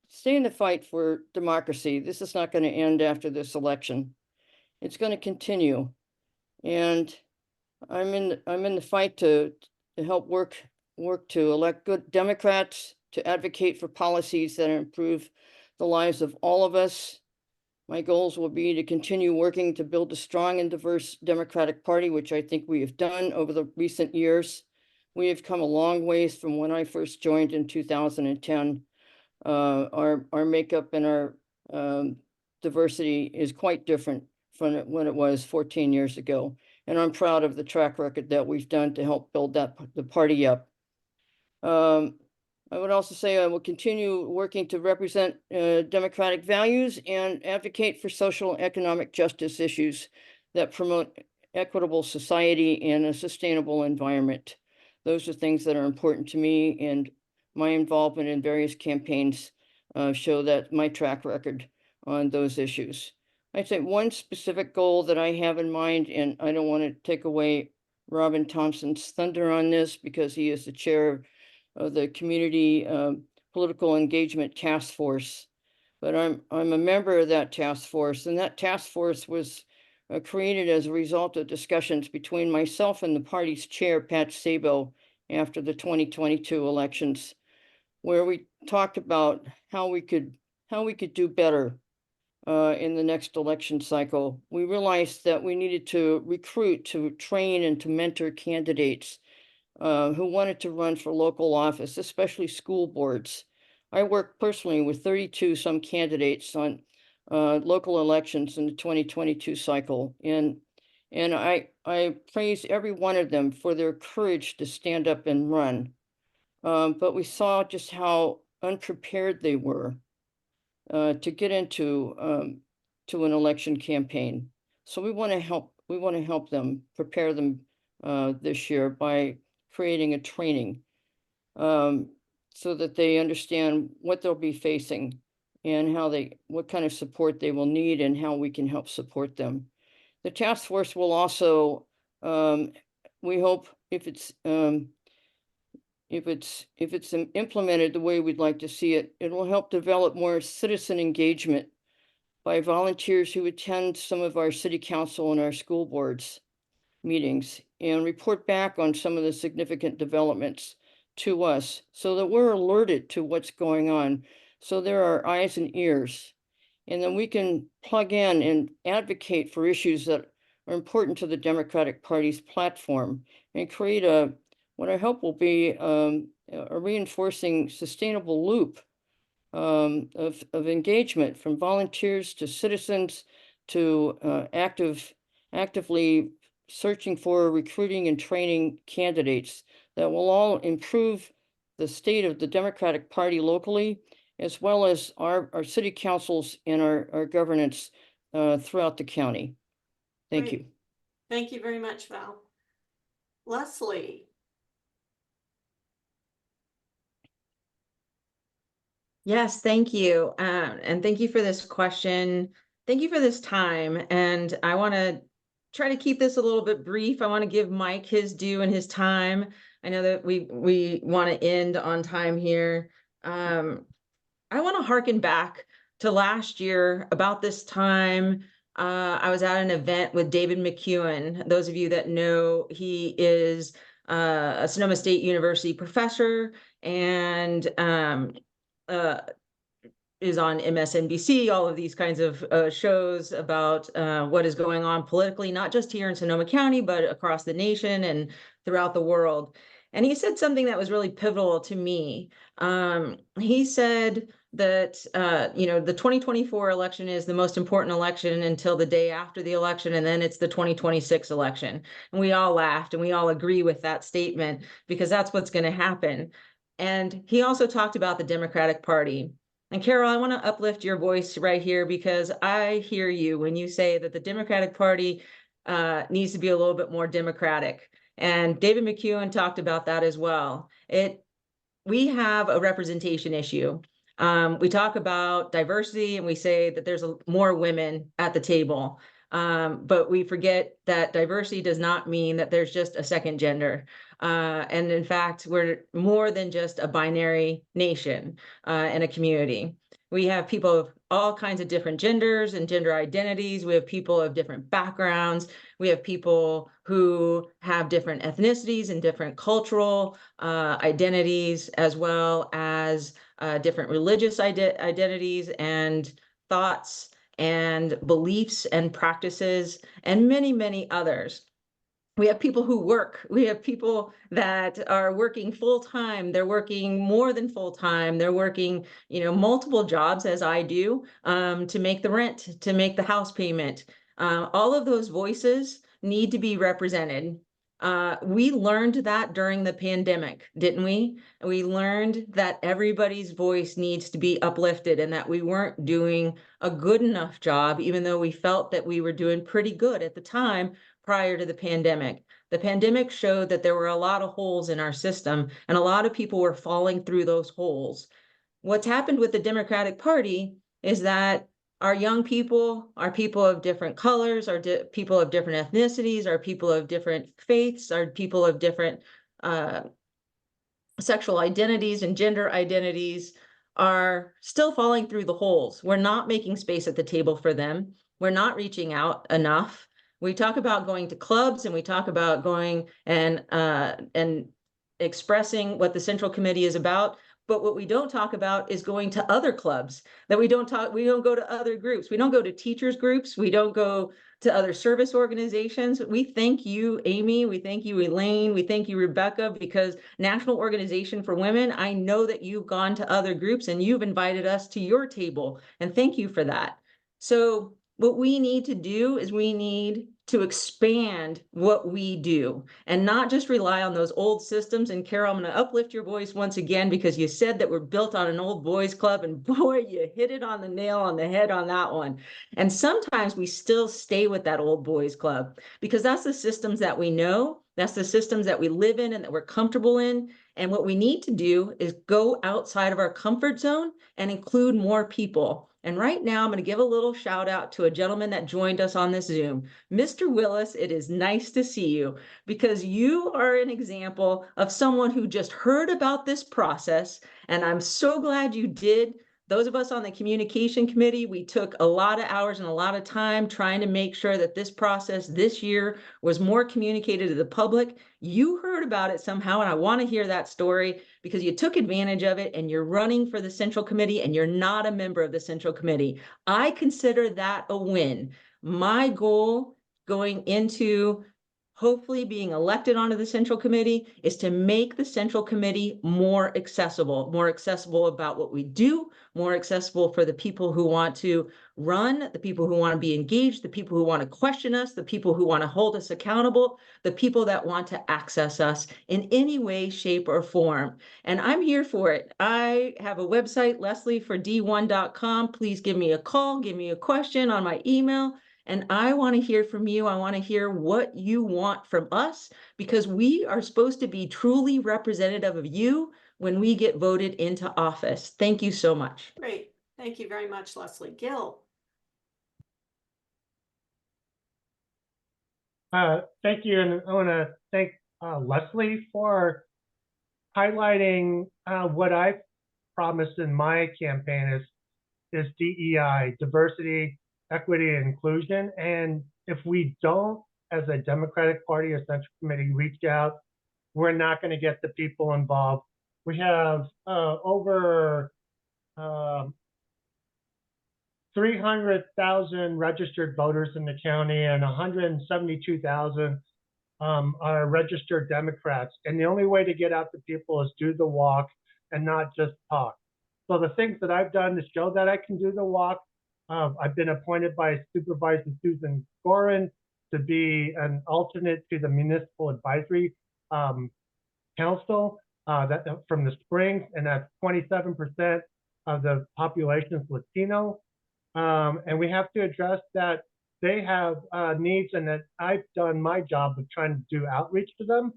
Speaker 7: stay in the fight for democracy. This is not going to end after this election. It's going to continue, and I'm in the fight to help work to elect good Democrats, to advocate for policies that improve the lives of all of us. My goals will be to continue working to build a strong and diverse Democratic Party, which I think we have done over the recent years. We have come a long ways from when I first joined in 2010. Our makeup and our diversity is quite different from when it was 14 years ago. And I'm proud of the track record that we've done to help build the party up. I would also say I will continue working to represent democratic values and advocate for social and economic justice issues that promote equitable society and a sustainable environment. Those are things that are important to me, and my involvement in various campaigns show that my track record on those issues. I'd say one specific goal that I have in mind, and I don't want to take away Robin Thompson's thunder on this because he is the chair of the Community Political Engagement Task Force. But I'm a member of that task force, and that task force was created as a result of discussions between myself and the party's chair, Pat Sabo, after the 2022 elections, where we talked about how we could do better in the next election cycle. We realized that we needed to recruit, to train, and to mentor candidates who wanted to run for local office, especially school boards. I worked personally with 32 some candidates on local elections in the 2022 cycle, and I praise every one of them for their courage to stand up and run. But we saw just how unprepared they were to get into to an election campaign. So we want to help them, prepare them this year by creating a training so that they understand what they'll be facing and what kind of support they will need and how we can help support them. The task force will also, we hope, if it's implemented the way we'd like to see it, it will help develop more citizen engagement by volunteers who attend some of our city council and our school boards meetings and report back on some of the significant developments to us so that we're alerted to what's going on. So there are eyes and ears, and then we can plug in and advocate for issues that are important to the Democratic Party's platform and create what I hope will be a reinforcing sustainable loop of engagement, from volunteers to citizens to actively searching for, recruiting, and training candidates that will all improve the state of the Democratic Party locally, as well as our city councils and our governance throughout the county. Thank
Speaker 1: Great.
Speaker 7: you.
Speaker 1: Thank you very much, Val. Leslie.
Speaker 4: Yes, thank you. And thank you for this question. Thank you for this time. And I want to try to keep this a little bit brief. I want to give Mike his due and his time. I know that we want to end on time here. I want to harken back to last year about this time. I was at an event with David McEwen. Those of you that know, he is a Sonoma State University professor and is on MSNBC, all of these kinds of shows about what is going on politically, not just here in Sonoma County, but across the nation and throughout the world. And he said something that was really pivotal to me. He said that, the 2024 election is the most important election until the day after the election, and then it's the 2026 election. And we all laughed and we all agree with that statement because that's what's going to happen. And he also talked about the Democratic Party. And Carol, I want to uplift your voice right here because I hear you when you say that the Democratic Party needs to be a little bit more democratic. And David McEwen talked about that as well. We have a representation issue. We talk about diversity and we say that there's more women at the table. But we forget that diversity does not mean that there's just a second gender. And in fact, we're more than just a binary nation and a community. We have people of all kinds of different genders and gender identities. We have people of different backgrounds. We have people who have different ethnicities and different cultural identities, as well as different religious identities and thoughts and beliefs and practices, and many, many others. We have people who work. We have people that are working full time. They're working more than full time. They're working, multiple jobs, as I do, to make the rent, to make the house payment. All of those voices need to be represented. We learned that during the pandemic, didn't we? We learned that everybody's voice needs to be uplifted and that we weren't doing a good enough job, even though we felt that we were doing pretty good at the time prior to the pandemic. The pandemic showed that there were a lot of holes in our system and a lot of people were falling through those holes. What's happened with the Democratic Party is that our young people are people of different colors, are people of different ethnicities, are people of different faiths, are people of different sexual identities and gender identities, are still falling through the holes. We're not making space at the table for them. We're not reaching out enough. We talk about going to clubs and we talk about going and expressing what the Central Committee is about. But what we don't talk about is going to other clubs, that we don't go to other groups. We don't go to teachers groups. We don't go to other service organizations. We thank you, Amy. We thank you, Elaine. We thank you, Rebecca, because National Organization for Women, I know that you've gone to other groups and you've invited us to your table. And thank you for that. So what we need to do is we need to expand what we do and not just rely on those old systems. And Carol, I'm going to uplift your voice once again because you said that we're built on an old boys club, and boy, you hit it on the nail on the head on that one. And sometimes we still stay with that old boys club because that's the systems that we know, that's the systems that we live in and that we're comfortable in. And what we need to do is go outside of our comfort zone and include more people. And right now, I'm going to give a little shout out to a gentleman that joined us on this Zoom. Mr. Willis, it is nice to see you because you are an example of someone who just heard about this process. And I'm so glad you did. Those of us on the communication committee, we took a lot of hours and a lot of time trying to make sure that this process this year was more communicated to the public. You heard about it somehow, and I want to hear that story because you took advantage of it and you're running for the Central Committee and you're not a member of the Central Committee. I consider that a win. My goal going into hopefully being elected onto the Central Committee is to make the Central Committee more accessible about what we do, more accessible for the people who want to run, the people who want to be engaged, the people who want to question us, the people who want to hold us accountable, the people that want to access us in any way, shape, or form. And I'm here for it. I have a website, leslieford1.com. Please give me a call, give me a question on my email. And I want to hear from you. I want to hear what you want from us, because we are supposed to be truly representative of you when we get voted into office. Thank you so much.
Speaker 1: Great. Thank you very much, Leslie. Gil.
Speaker 3: Thank you, and I want to thank Leslie for highlighting what I promised in my campaign is DEI, diversity, equity, and inclusion. And if we don't, as a Democratic Party or Central Committee, reach out, we're not going to get the people involved. We have over 300,000 registered voters in the county, and 172,000 are registered Democrats. And the only way to get out to people is do the walk and not just talk. So the things that I've done to show that I can do the walk, I've been appointed by Supervisor Susan Gorin to be an alternate to the Municipal Advisory Council from the Springs, and that's 27% of the population is Latino. And we have to address that they have needs, and that I've done my job of trying to do outreach to them.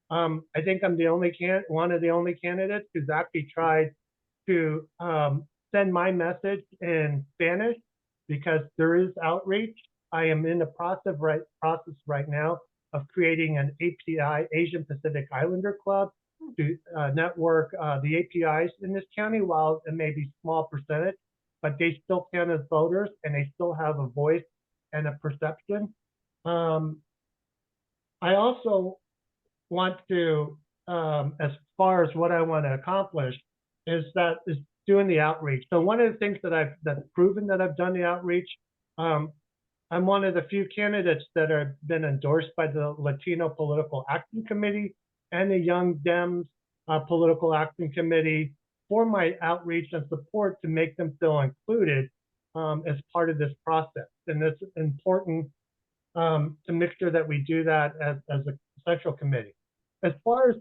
Speaker 3: I think I'm the only one of the only candidates who's actually tried to send my message in Spanish, because there is outreach. I am in the process right now of creating an API, Asian Pacific Islander Club, to network the APIs in this county. While it may be small percentage, but they still count as voters, and they still have a voice and a perception. I also want to, as far as what I want to accomplish, is doing the outreach. So one of the things that's proven that I've done the outreach, I'm one of the few candidates that have been endorsed by the Latino Political Action Committee and the Young Dems Political Action Committee for my outreach and support to make them feel included as part of this process. And it's important to make sure that we do that as a central committee. As far as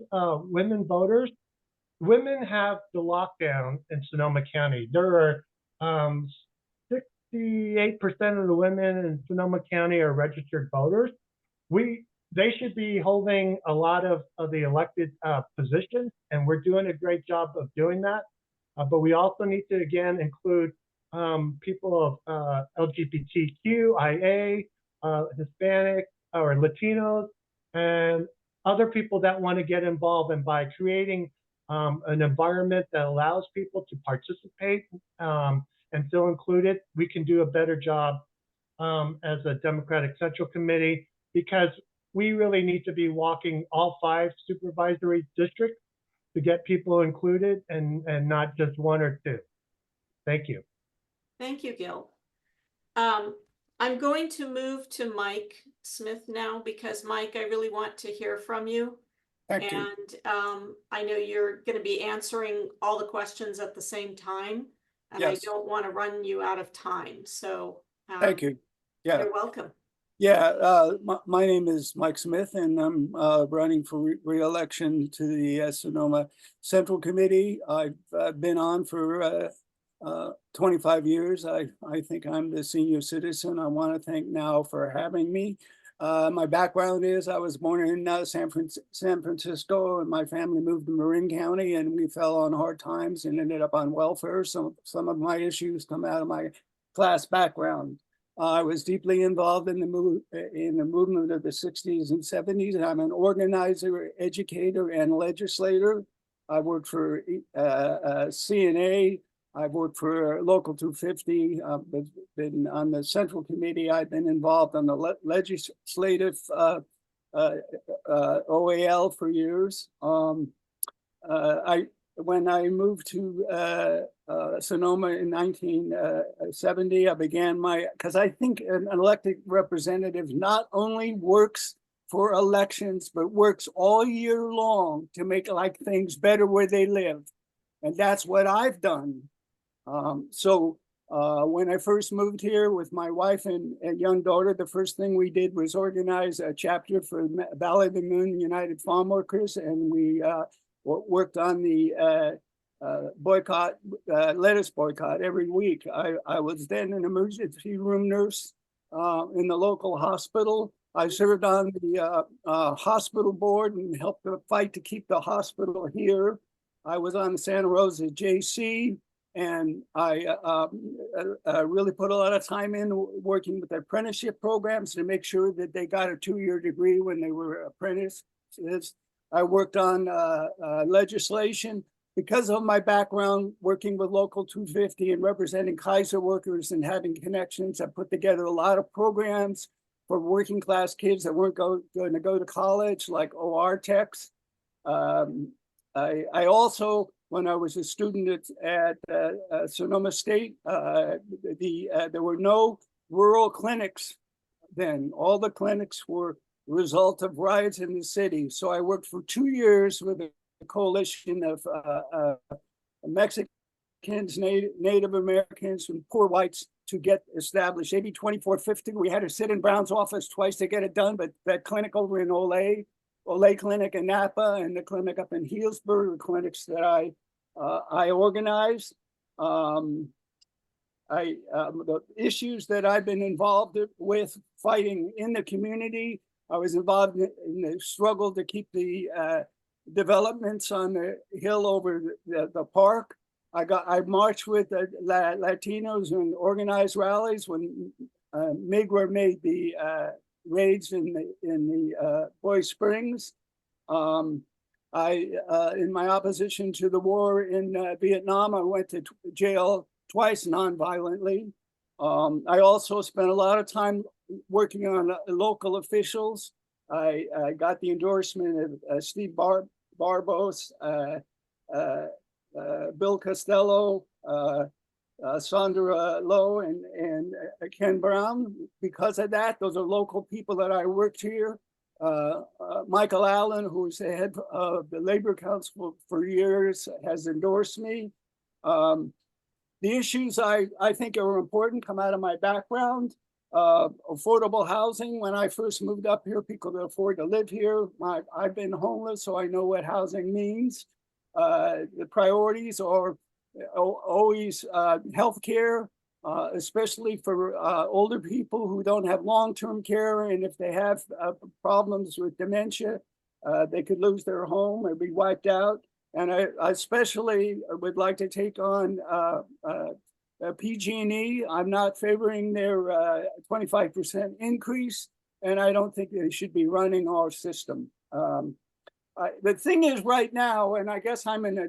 Speaker 3: women voters, women have the lockdown in Sonoma County. There are 68% of the women in Sonoma County are registered voters. They should be holding a lot of the elected positions, and we're doing a great job of doing that. But we also need to, again, include people of LGBTQIA, Hispanic, or Latinos, and other people that want to get involved. And by creating an environment that allows people to participate and feel included, we can do a better job as a Democratic Central Committee, because we really need to be walking all 5 supervisory districts to get people included, and not just 1 or 2. Thank you.
Speaker 1: Thank you, Gil. I'm going to move to Mike Smith now, because Mike, I really want to hear from you.
Speaker 5: Thank you.
Speaker 1: And I know you're going to be answering all the questions at the same time, and
Speaker 5: Yes.
Speaker 1: I don't want to run you out of time. So
Speaker 5: Thank you. Yeah.
Speaker 1: You're welcome.
Speaker 5: Yeah, my name is Mike Smith, and I'm running for re-election to the Sonoma Central Committee. I've been on for 25 years. I think I'm the senior citizen. I want to thank NOW for having me. My background is I was born in San Francisco, and my family moved to Marin County, and we fell on hard times and ended up on welfare. So some of my issues come out of my class background. I was deeply involved in the movement of the 60s and 70s, and I'm an organizer, educator, and legislator. I worked for CNA. I've worked for Local 250. Been on the Central Committee. I've been involved on the legislative OAL for years. When I moved to Sonoma in 1970, I began because I think an elected representative not only works for elections, but works all year long to make like things better where they live. And that's what I've done. When I first moved here with my wife and young daughter, the first thing we did was organize a chapter for Valley of the Moon United Farm Workers, and we worked on the boycott, lettuce boycott every week. I was then an emergency room nurse in the local hospital. I served on the hospital board and helped the fight to keep the hospital here. I was on the Santa Rosa JC, and I really put a lot of time in working with apprenticeship programs to make sure that they got a 2-year degree when they were apprentices. I worked on legislation. Because of my background working with Local 250 and representing Kaiser workers and having connections, I put together a lot of programs for working class kids that weren't going to go to college, like OR techs. I also, when I was a student at Sonoma State, there were no rural clinics then. All the clinics were the result of riots in the city. So I worked for 2 years with a coalition of Mexicans, Native Americans, and poor whites to get established. AB 2450, we had to sit in Brown's office twice to get it done, but that clinic over in Ole Clinic in Napa and the clinic up in Healdsburg were clinics that I organized. The issues that I've been involved with fighting in the community, I was involved in the struggle to keep the developments on the hill over the park. I marched with the Latinos and organized rallies when Migra made the raids in the Boy Springs. In my opposition to the war in Vietnam, I went to jail twice non-violently. I also spent a lot of time working on local officials. I got the endorsement of Steve Barbos, Bill Costello, Sandra Lowe, and Ken Brown. Because of that, those are local people that I worked here. Michael Allen, who's the head of the Labor Council for years, has endorsed me. The issues I think are important come out of my background. Affordable housing. When I first moved up here, people could afford to live here. I've been homeless, so I know what housing means. The priorities are always healthcare, especially for older people who don't have long-term care, and if they have problems with dementia, they could lose their home or be wiped out. And I especially would like to take on PG&E. I'm not favoring their 25% increase, and I don't think they should be running our system. The thing is right now, and I guess I'm in a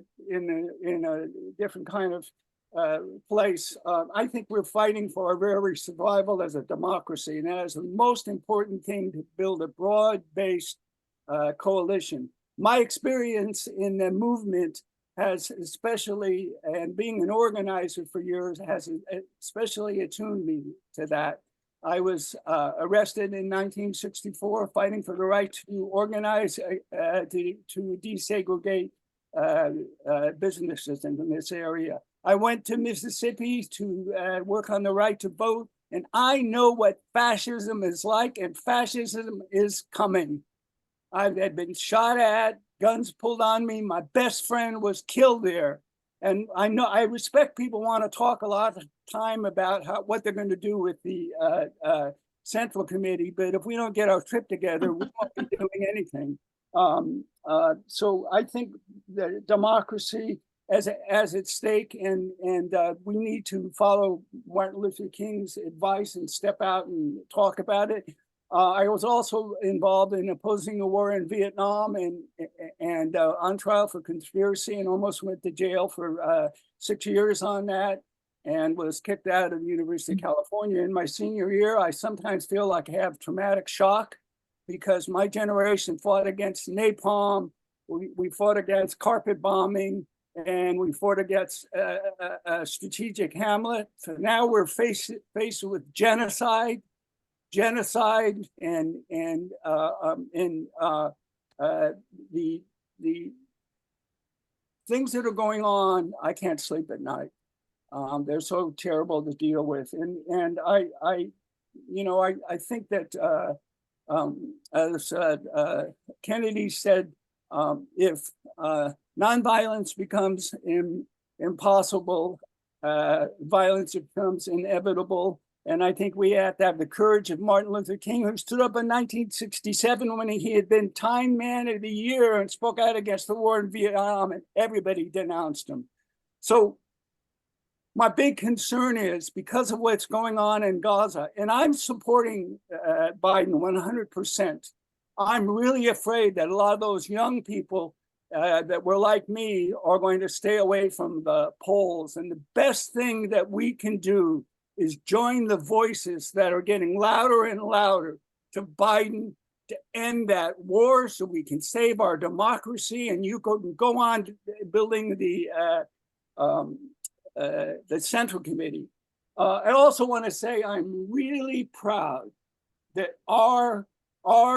Speaker 5: different kind of place. I think we're fighting for our very survival as a democracy, and that is the most important thing, to build a broad-based coalition. My experience in the movement has especially, and being an organizer for years, has especially attuned me to that. I was arrested in 1964, fighting for the right to organize, to desegregate businesses in this area. I went to Mississippi to work on the right to vote, and I know what fascism is like, and fascism is coming. I had been shot at, guns pulled on me. My best friend was killed there. And I respect people want to talk a lot of time about what they're going to do with the Central Committee, but if we don't get our trip together, we won't be doing anything. So I think that democracy as at stake, and we need to follow Martin Luther King's advice and step out and talk about it. I was also involved in opposing the war in Vietnam and on trial for conspiracy, and almost went to jail for 6 years on that, and was kicked out of the University of California. In my senior year, I sometimes feel like I have traumatic shock, because my generation fought against napalm, we fought against carpet bombing, and we fought against strategic Hamlet. So now we're faced with genocide. genocide and the things that are going on, I can't sleep at night. They're so terrible to deal with, and I think that as Kennedy said, if nonviolence becomes impossible, violence becomes inevitable. And I think we have to have the courage of Martin Luther King, who stood up in 1967 when he had been Time Man of the Year and spoke out against the war in Vietnam, and everybody denounced him. So my big concern is because of what's going on in Gaza, and I'm supporting Biden 100%. I'm really afraid that a lot of those young people that were like me are going to stay away from the polls. And the best thing that we can do is join the voices that are getting louder and louder to Biden to end that war so we can save our democracy. And you can go on building the Central Committee. I also want to say I'm really proud that our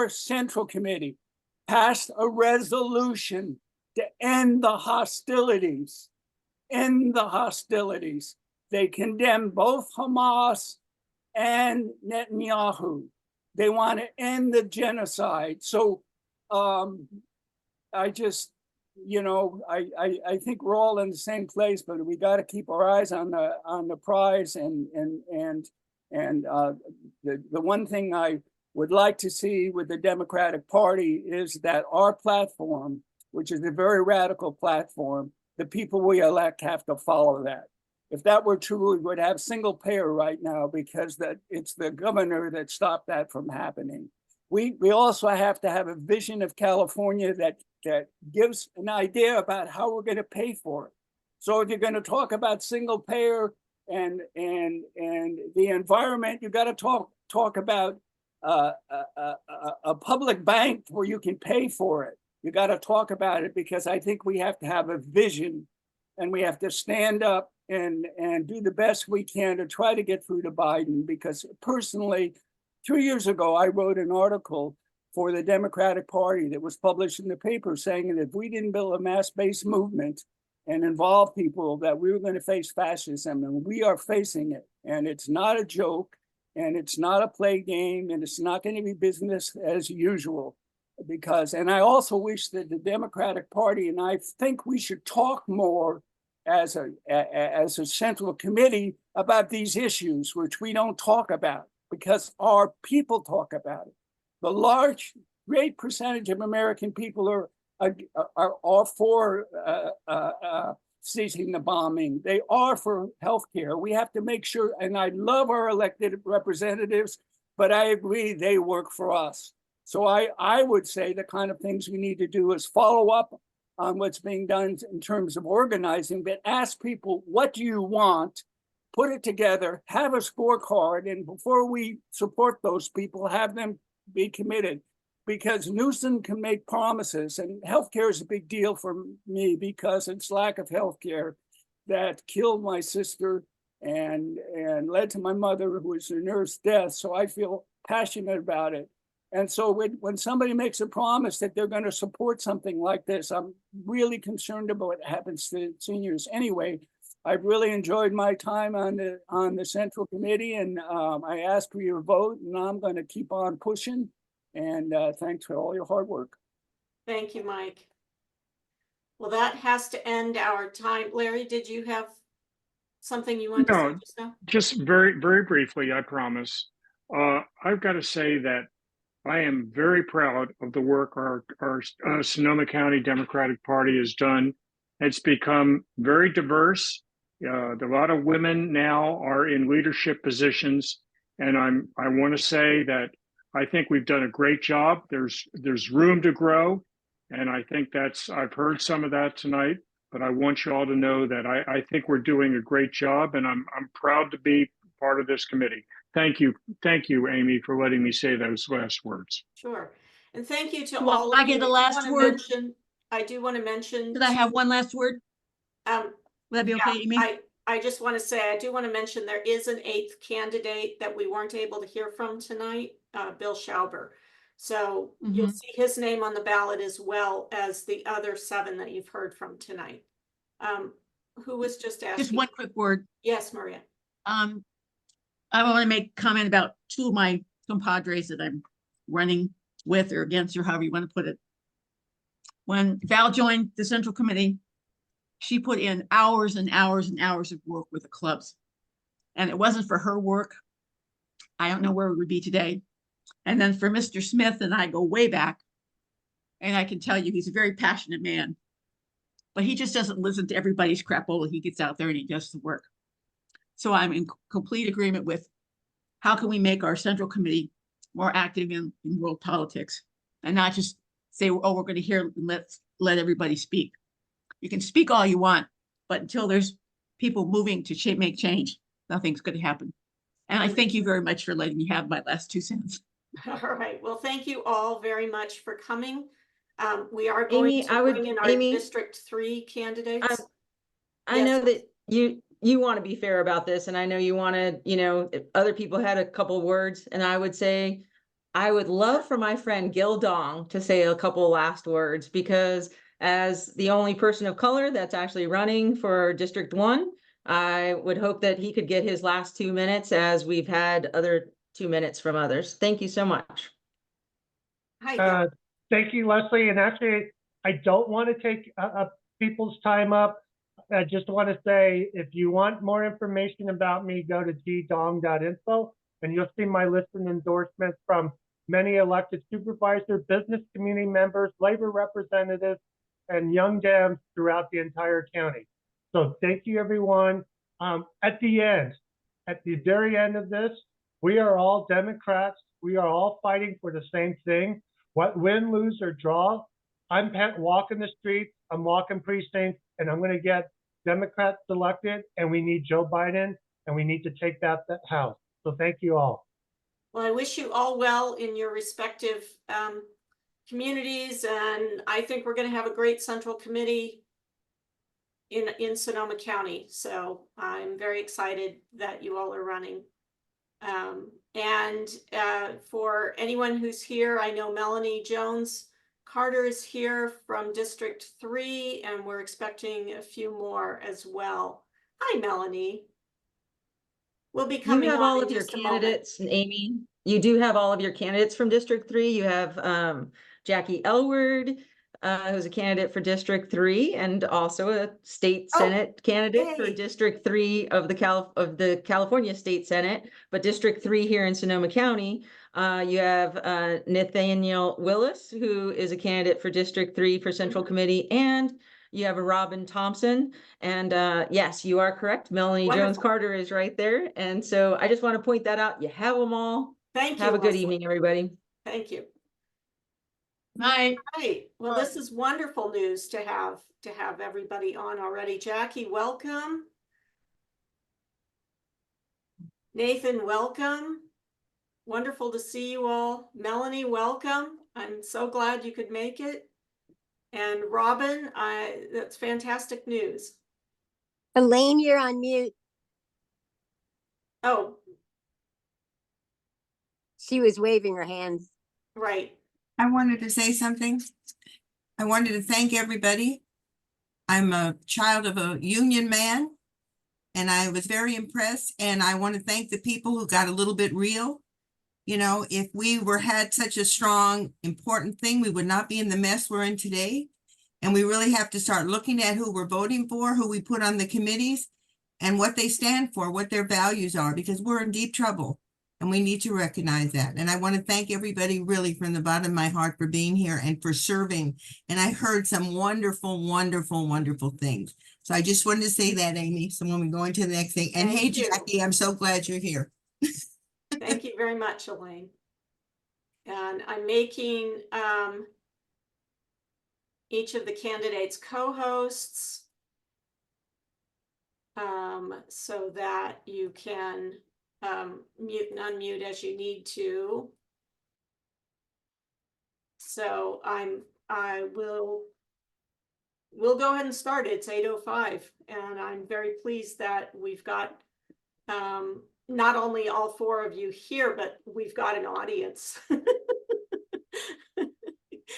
Speaker 5: Central Committee passed a resolution to end the hostilities. End the hostilities. They condemn both Hamas and Netanyahu. They want to end the genocide. So I just, I think we're all in the same place, but we got to keep our eyes on the prize. And the one thing I would like to see with the Democratic Party is that our platform, which is a very radical platform, the people we elect have to follow that. If that were true, we would have single payer right now because it's the governor that stopped that from happening. We also have to have a vision of California that gives an idea about how we're going to pay for it. So if you're going to talk about single payer and the environment, you got to talk about a public bank where you can pay for it. You got to talk about it because I think we have to have a vision, and we have to stand up and do the best we can to try to get through to Biden. Because personally, 2 years ago, I wrote an article for the Democratic Party that was published in the paper saying that if we didn't build a mass-based movement and involve people, that we were going to face fascism, and we are facing it. And it's not a joke, and it's not a play game, and it's not going to be business as usual. And I also wish that the Democratic Party, and I think we should talk more as a Central Committee about these issues, which we don't talk about because our people talk about it. The great percentage of American people are for ceasing the bombing. They are for healthcare. We have to make sure, and I love our elected representatives, but I agree they work for us. So I would say the kind of things we need to do is follow up on what's being done in terms of organizing, but ask people, what do you want? Put it together, have a scorecard, and before we support those people, have them be committed. Because Newsom can make promises, and healthcare is a big deal for me because it's lack of healthcare that killed my sister and led to my mother, who was a nurse, death. So I feel passionate about it. And so when somebody makes a promise that they're going to support something like this, I'm really concerned about what happens to seniors. Anyway, I've really enjoyed my time on the Central Committee, and I ask for your vote, and I'm going to keep on pushing. And thanks for all your hard work.
Speaker 1: Thank you, Mike. Well, that has to end our time. Larry, did you have something you wanted to say just now?
Speaker 2: Just very, very briefly, I promise. I've got to say that I am very proud of the work our Sonoma County Democratic Party has done. It's become very diverse. A lot of women now are in leadership positions, and I want to say that I think we've done a great job. There's room to grow, and I think I've heard some of that tonight. But I want you all to know that I think we're doing a great job, and I'm proud to be part of this committee. Thank you, Amy, for letting me say those last words.
Speaker 1: Sure, and thank you to
Speaker 6: Well,
Speaker 1: all of you.
Speaker 6: I get the last word.
Speaker 1: I do want to mention.
Speaker 6: Did I have one last word?
Speaker 1: Would
Speaker 6: that be okay, Amy?
Speaker 1: I just want to say, I do want to mention there is an 8th candidate that we weren't able to hear from tonight, Bill Schauber. So you'll
Speaker 6: Mhm.
Speaker 1: see his name on the ballot as well as the other 7 that you've heard from tonight. Who was just asking?
Speaker 6: Just one quick word.
Speaker 1: Yes, Maria.
Speaker 6: I want to make a comment about 2 of my compadres that I'm running with or against, or however you want to put it. When Val joined the Central Committee, she put in hours and hours and hours of work with the clubs. And it wasn't for her work, I don't know where we would be today. And then for Mr. Smith and I go way back. And I can tell you, he's a very passionate man. But he just doesn't listen to everybody's crapola. He gets out there and he does the work. So I'm in complete agreement with how can we make our Central Committee more active in world politics and not just say, oh, we're going to hear and let everybody speak. You can speak all you want, but until there's people moving to make change, nothing's going to happen. And I thank you very much for letting me have my last 2 cents.
Speaker 1: All right. Well, thank you all very much for coming. We are going
Speaker 4: Amy,
Speaker 1: to
Speaker 4: I would,
Speaker 1: bring in our
Speaker 4: Amy,
Speaker 1: District 3 candidates.
Speaker 4: I
Speaker 1: Yes.
Speaker 4: know that you want to be fair about this, and I know you want to, if other people had a couple words, and I would say, I would love for my friend Gil Dong to say a couple last words, because as the only person of color that's actually running for District 1, I would hope that he could get his last 2 minutes, as we've had other 2 minutes from others. Thank you so much.
Speaker 1: Hi, Gil.
Speaker 3: Thank you, Leslie. And actually, I don't want to take people's time up. I just want to say, if you want more information about me, go to gdong.info, and you'll see my list and endorsements from many elected supervisors, business community members, labor representatives, and young Dems throughout the entire county. So thank you, everyone. At the very end of this, we are all Democrats. We are all fighting for the same thing. What win, lose, or draw, I'm walking the streets, I'm walking precincts, and I'm going to get Democrats elected, and we need Joe Biden, and we need to take that house. So thank you all.
Speaker 1: Well, I wish you all well in your respective communities, and I think we're going to have a great Central Committee in Sonoma County. So I'm very excited that you all are running. And for anyone who's here, I know Melanie Jones Carter is here from District 3, and we're expecting a few more as well. Hi, Melanie. We'll be coming
Speaker 4: You have
Speaker 1: on
Speaker 4: all
Speaker 1: in
Speaker 4: of your
Speaker 1: just a moment.
Speaker 4: candidates, Amy. You do have all of your candidates from District 3. You have Jackie Elward, who's a candidate for District 3, and also a state Senate candidate for
Speaker 1: yay.
Speaker 4: District 3 of the California State Senate, but District 3 here in Sonoma County. You have Nathaniel Willis, who is a candidate for District 3 for Central Committee, and you have a Robin Thompson. And yes, you are correct. Melanie
Speaker 1: Wonderful.
Speaker 4: Jones Carter is right there. And so I just want to point that out. You have them all.
Speaker 1: Thank you.
Speaker 4: Have a good
Speaker 1: Leslie.
Speaker 4: evening, everybody.
Speaker 1: Thank you.
Speaker 6: Night.
Speaker 1: Right. Well, this is wonderful news to have everybody on already. Jackie, welcome. Nathan, welcome. Wonderful to see you all. Melanie, welcome. I'm so glad you could make it. And Robin, that's fantastic news.
Speaker 8: Elaine, you're on mute.
Speaker 1: Oh,
Speaker 8: She was waving her hands.
Speaker 1: right.
Speaker 9: I wanted to say something. I wanted to thank everybody. I'm a child of a union man, and I was very impressed. And I want to thank the people who got a little bit real. You know, if we had such a strong, important thing, we would not be in the mess we're in today. And we really have to start looking at who we're voting for, who we put on the committees, and what they stand for, what their values are, because we're in deep trouble. And we need to recognize that. And I want to thank everybody really from the bottom of my heart for being here and for serving. And I heard some wonderful, wonderful, wonderful things. So I just wanted to say that, Amy. So when we go into the next thing, and
Speaker 1: Thank
Speaker 9: hey,
Speaker 1: you.
Speaker 9: Jackie, I'm so glad you're here.
Speaker 1: Thank you very much, Elaine. And I'm making each of the candidates co-hosts so that you can mute and unmute as you need to. So I will we'll go ahead and start. It's 8:05, and I'm very pleased that we've got not only all four of you here, but we've got an audience.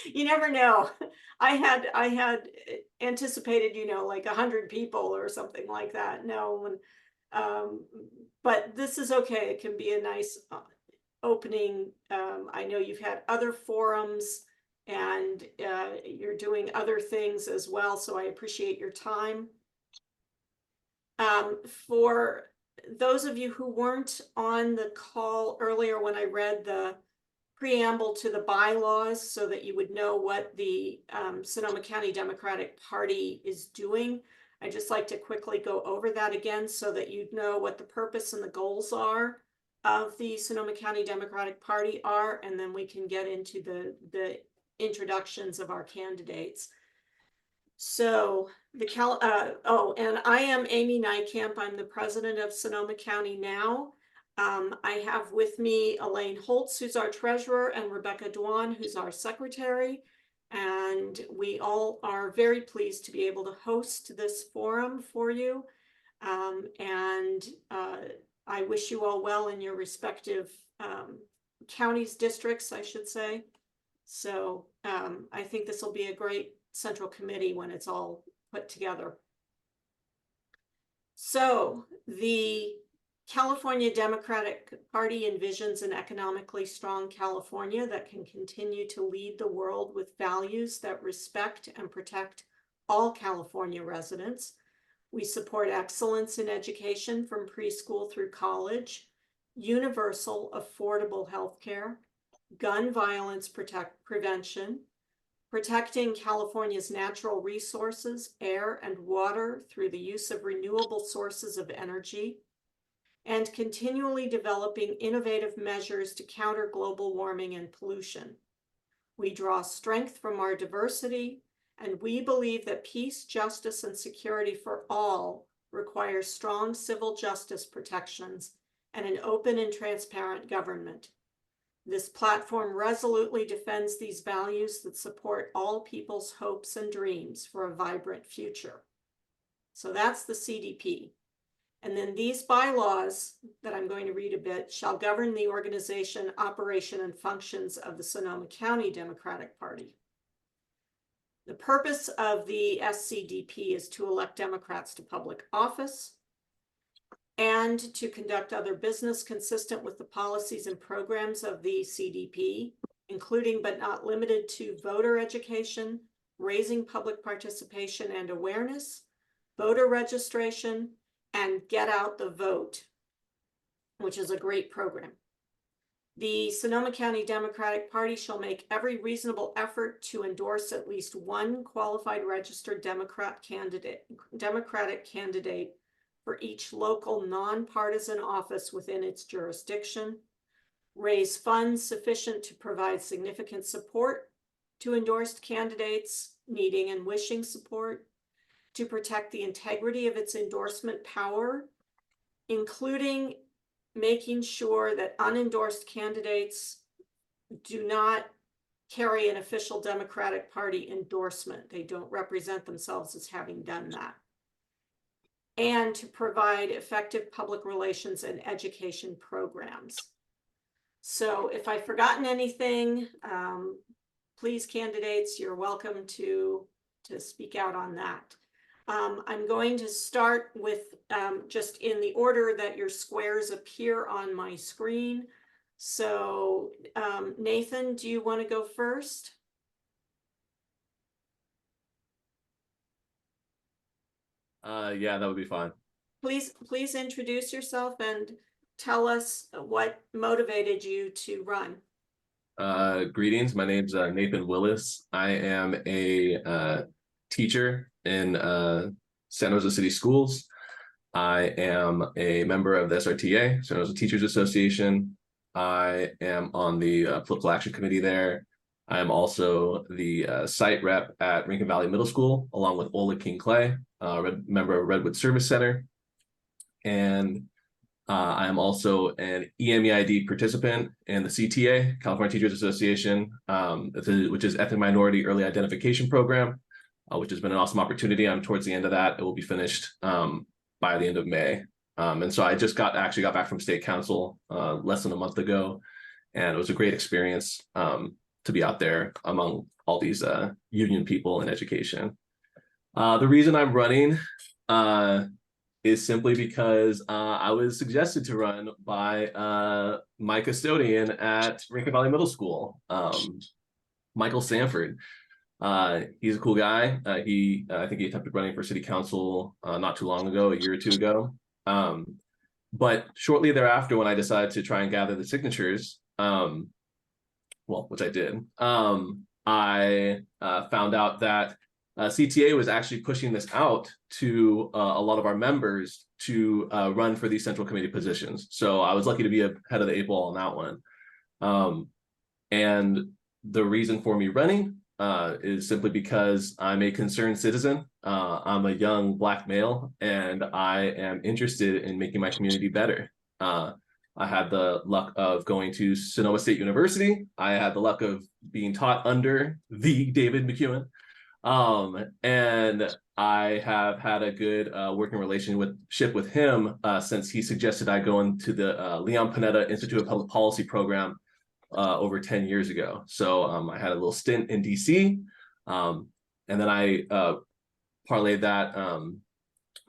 Speaker 1: You never know. I had anticipated, like 100 people or something like that. No, but this is okay. It can be a nice opening. I know you've had other forums and you're doing other things as well, so I appreciate your time. For those of you who weren't on the call earlier when I read the preamble to the bylaws so that you would know what the Sonoma County Democratic Party is doing, I'd just like to quickly go over that again so that you'd know what the purpose and the goals are of the Sonoma County Democratic Party are, and then we can get into the introductions of our candidates. So and I am Amy Nijkamp. I'm the president of Sonoma County NOW. I have with me Elaine Holtz, who's our treasurer, and Rebecca Dwan, who's our secretary. And we all are very pleased to be able to host this forum for you. I wish you all well in your respective counties, districts, I should say. So I think this will be a great central committee when it's all put together. So the California Democratic Party envisions an economically strong California that can continue to lead the world with values that respect and protect all California residents. We support excellence in education from preschool through college, universal affordable health care, gun violence prevention, protecting California's natural resources, air and water through the use of renewable sources of energy, and continually developing innovative measures to counter global warming and pollution. We draw strength from our diversity, and we believe that peace, justice, and security for all requires strong civil justice protections and an open and transparent government. This platform resolutely defends these values that support all people's hopes and dreams for a vibrant future. So that's the CDP. And then these bylaws that I'm going to read a bit shall govern the organization, operation, and functions of the Sonoma County Democratic Party. The purpose of the SCDP is to elect Democrats to public office and to conduct other business consistent with the policies and programs of the CDP, including but not limited to voter education, raising public participation and awareness, voter registration, and Get Out the Vote, which is a great program. The Sonoma County Democratic Party shall make every reasonable effort to endorse at least one qualified registered Democratic candidate for each local nonpartisan office within its jurisdiction, raise funds sufficient to provide significant support to endorsed candidates needing and wishing support, to protect the integrity of its endorsement power, including making sure that unendorsed candidates do not carry an official Democratic Party endorsement. They don't represent themselves as having done that. And to provide effective public relations and education programs. So if I've forgotten anything, please, candidates, you're welcome to speak out on that. I'm going to start with just in the order that your squares appear on my screen. So Nathan, do you want to go first?
Speaker 10: Yeah, that would be fine.
Speaker 1: Please introduce yourself and tell us what motivated you to run.
Speaker 10: Greetings, my name's Nathan Willis. I am a teacher in San Jose City Schools. I am a member of the SRTA, San Jose Teachers Association. I am on the political action committee there. I am also the site rep at Rincon Valley Middle School, along with Ola King Clay, member of Redwood Service Center. And I am also an EMEID participant in the CTA, California Teachers Association, which is Ethnic Minority Early Identification Program. which has been an awesome opportunity. I'm towards the end of that. It will be finished by the end of May. And so I just got back from state council less than a month ago, and it was a great experience to be out there among all these union people in education. The reason I'm running is simply because I was suggested to run by my custodian at Rankin Valley Middle School, Michael Sanford. He's a cool guy. I think he attempted running for city council not too long ago, a year or two ago. But shortly thereafter, when I decided to try and gather the signatures, which I did, I found out that CTA was actually pushing this out to a lot of our members to run for these central committee positions. So I was lucky to be ahead of the 8 ball on that one. And the reason for me running is simply because I'm a concerned citizen. I'm a young Black male, and I am interested in making my community better. I had the luck of going to Sonoma State University. I had the luck of being taught under the David McEwen. And I have had a good working relationship with him since he suggested I go into the Leon Panetta Institute of Public Policy program over 10 years ago. So I had a little stint in DC, and then I parlayed that.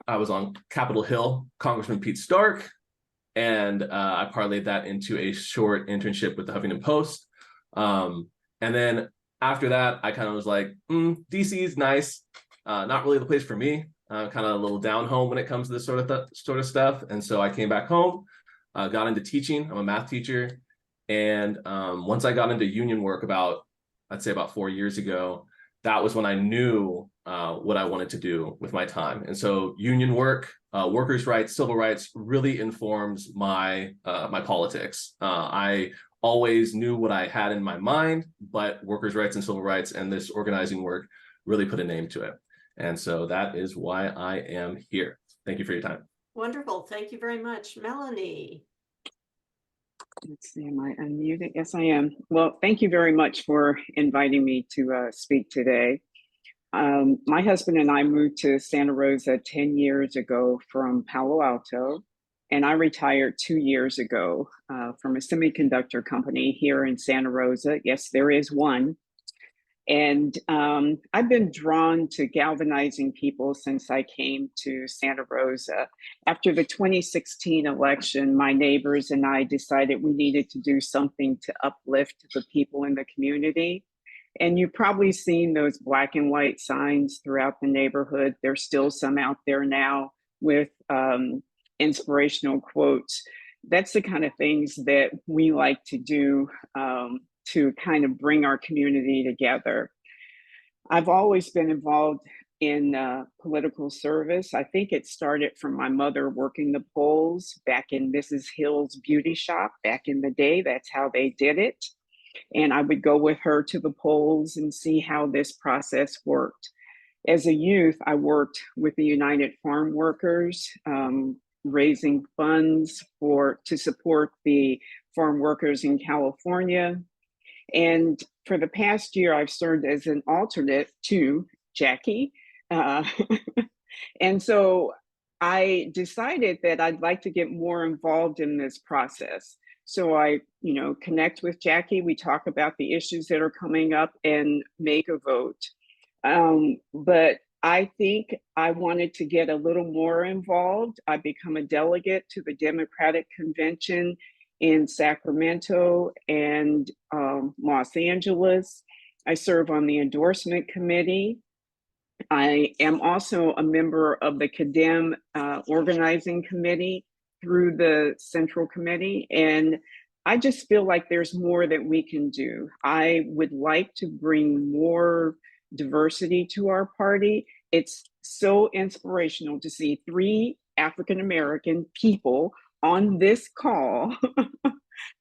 Speaker 10: I was on Capitol Hill, Congressman Pete Stark, and I parlayed that into a short internship with the Huffington Post. And then after that, I kind of was like, DC is nice, not really the place for me. Kind of a little down home when it comes to this sort of stuff. And so I came back home, got into teaching. I'm a math teacher. And once I got into union work I'd say about 4 years ago, that was when I knew what I wanted to do with my time. And so union work, workers' rights, civil rights really informs my politics. I always knew what I had in my mind, but workers' rights and civil rights and this organizing work really put a name to it. And so that is why I am here. Thank you for your time.
Speaker 1: Wonderful. Thank you very much. Melanie.
Speaker 11: Let's see, am I unmuted? Yes, I am. Well, thank you very much for inviting me to speak today. My husband and I moved to Santa Rosa 10 years ago from Palo Alto, and I retired 2 years ago from a semiconductor company here in Santa Rosa. Yes, there is one. And I've been drawn to galvanizing people since I came to Santa Rosa. After the 2016 election, my neighbors and I decided we needed to do something to uplift the people in the community. And you've probably seen those black and white signs throughout the neighborhood. There's still some out there now with inspirational quotes. That's the kind of things that we like to do to kind of bring our community together. I've always been involved in political service. I think it started from my mother working the polls back in Mrs. Hill's beauty shop back in the day. That's how they did it. And I would go with her to the polls and see how this process worked. As a youth, I worked with the United Farm Workers, raising funds to support the farm workers in California. And for the past year, I've served as an alternate to Jackie. And so I decided that I'd like to get more involved in this process. So I, connect with Jackie. We talk about the issues that are coming up and make a vote. But I think I wanted to get a little more involved. I become a delegate to the Democratic Convention in Sacramento and Los Angeles. I serve on the endorsement committee. I am also a member of the CADEM organizing committee through the Central Committee. And I just feel like there's more that we can do. I would like to bring more diversity to our party. It's so inspirational to see 3 African-American people on this call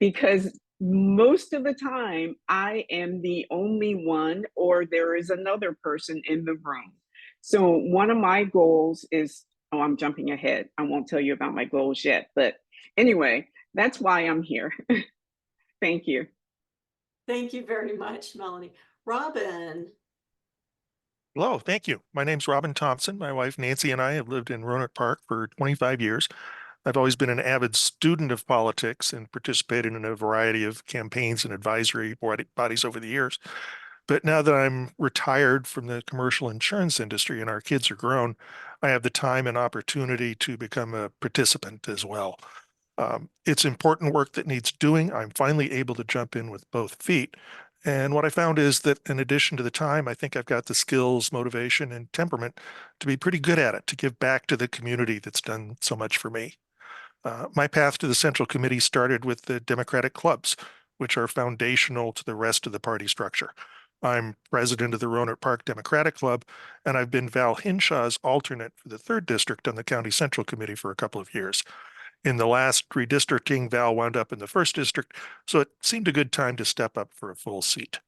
Speaker 11: because most of the time I am the only one or there is another person in the room. So one of my goals is, I'm jumping ahead. I won't tell you about my goals yet, but anyway, that's why I'm here. Thank you.
Speaker 1: Thank you very much, Melanie. Robin.
Speaker 12: Hello, thank you. My name's Robin Thompson. My wife Nancy and I have lived in Roanoke Park for 25 years. I've always been an avid student of politics and participated in a variety of campaigns and advisory bodies over the years. But now that I'm retired from the commercial insurance industry and our kids are grown, I have the time and opportunity to become a participant as well. It's important work that needs doing. I'm finally able to jump in with both feet. And what I found is that in addition to the time, I think I've got the skills, motivation, and temperament to be pretty good at it, to give back to the community that's done so much for me. My path to the Central Committee started with the Democratic clubs, which are foundational to the rest of the party structure. I'm president of the Roanoke Park Democratic Club, and I've been Val Hinshaw's alternate for the 3rd District on the County Central Committee for a couple of years. In the last redistricting, Val wound up in the 1st District, so it seemed a good time to step up for a full seat.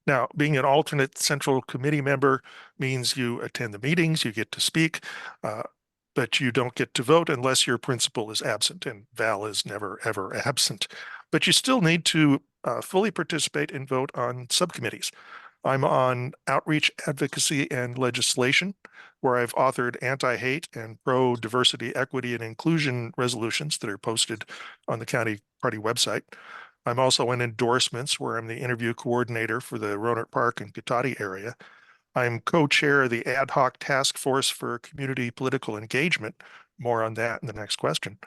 Speaker 12: Now, being an alternate Central Committee member means you attend the meetings, you get to speak, but you don't get to vote unless your principal is absent, and Val is never, ever absent. But you still need to fully participate and vote on subcommittees. I'm on outreach, advocacy, and legislation, where I've authored anti-hate and pro-diversity, equity, and inclusion resolutions that are posted on the county party website. I'm also in endorsements, where I'm the interview coordinator for the Roanoke Park and Cotati area. I'm co-chair of the ad hoc task force for community political engagement. More on that in the next question.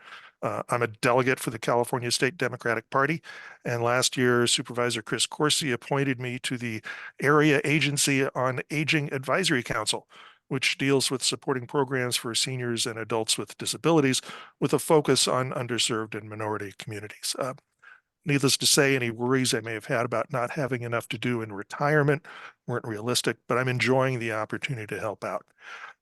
Speaker 12: I'm a delegate for the California State Democratic Party, and last year Supervisor Chris Corsi appointed me to the Area Agency on Aging Advisory Council, which deals with supporting programs for seniors and adults with disabilities with a focus on underserved and minority communities. Needless to say, any worries I may have had about not having enough to do in retirement weren't realistic, but I'm enjoying the opportunity to help out.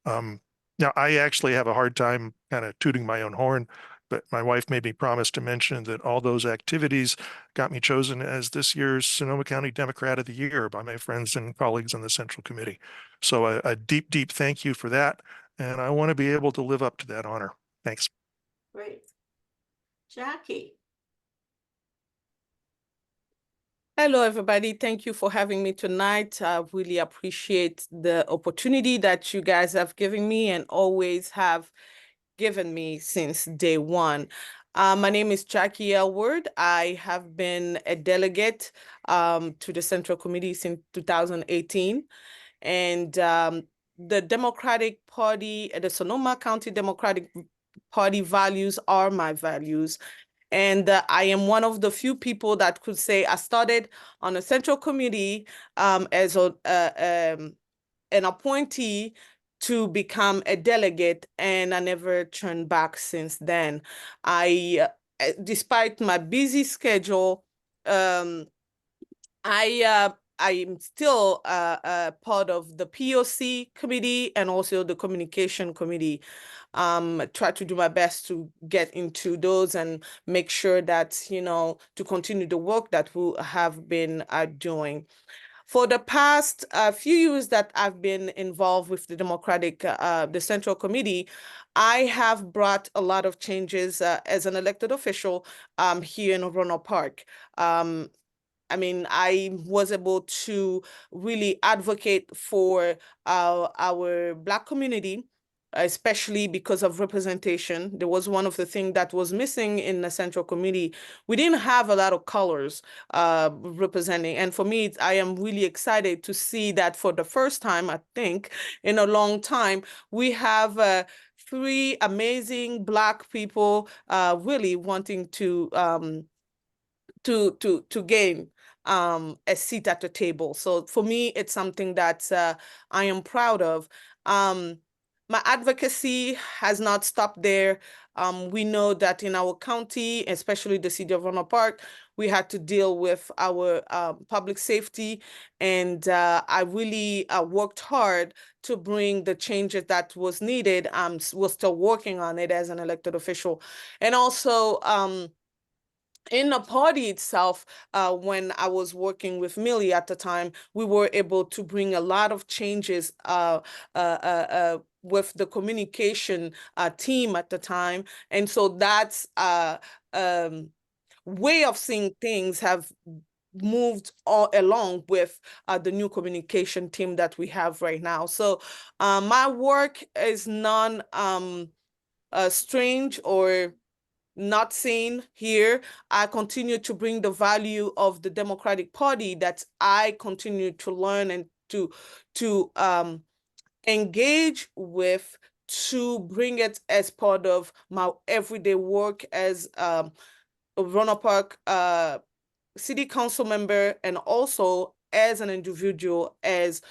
Speaker 12: Now, I actually have a hard time kind of tooting my own horn, but my wife made me promise to mention that all those activities got me chosen as this year's Sonoma County Democrat of the Year by my friends and colleagues on the Central Committee. So a deep, deep thank you for that. And I want to be able to live up to that honor. Thanks.
Speaker 1: Great. Jackie.
Speaker 13: Hello, everybody. Thank you for having me tonight. I really appreciate the opportunity that you guys have given me and always have given me since day one. My name is Jackie Elward. I have been a delegate to the Central Committee since 2018. And the Democratic Party, the Sonoma County Democratic Party values are my values. And I am one of the few people that could say I started on a Central Committee as an appointee to become a delegate, and I never turned back since then. Despite my busy schedule, I'm still part of the POC committee and also the communication committee. Try to do my best to get into those and make sure that, you know, to continue the work that we have been doing. For the past few years that I've been involved with the the Central Committee, I have brought a lot of changes as an elected official here in Roanoke Park. I mean, I was able to really advocate for our Black community, especially because of representation. There was one of the things that was missing in the Central Committee. We didn't have a lot of colors representing. And for me, I am really excited to see that for the first time, I think, in a long time, we have 3 amazing Black people really wanting to gain a seat at the table. So for me, it's something that I am proud of. My advocacy has not stopped there. We know that in our county, especially the city of Roanoke Park, we had to deal with our public safety, and I really worked hard to bring the changes that was needed. We're still working on it as an elected official. And also, in the party itself, when I was working with Millie at the time, we were able to bring a lot of changes with the communication team at the time. And so that's way of seeing things have moved all along with the new communication team that we have right now. So my work is strange or not seen here. I continue to bring the value of the Democratic Party that I continue to learn and to engage with, to bring it as part of my everyday work as a Roanoke Park city council member, and also as an individual, as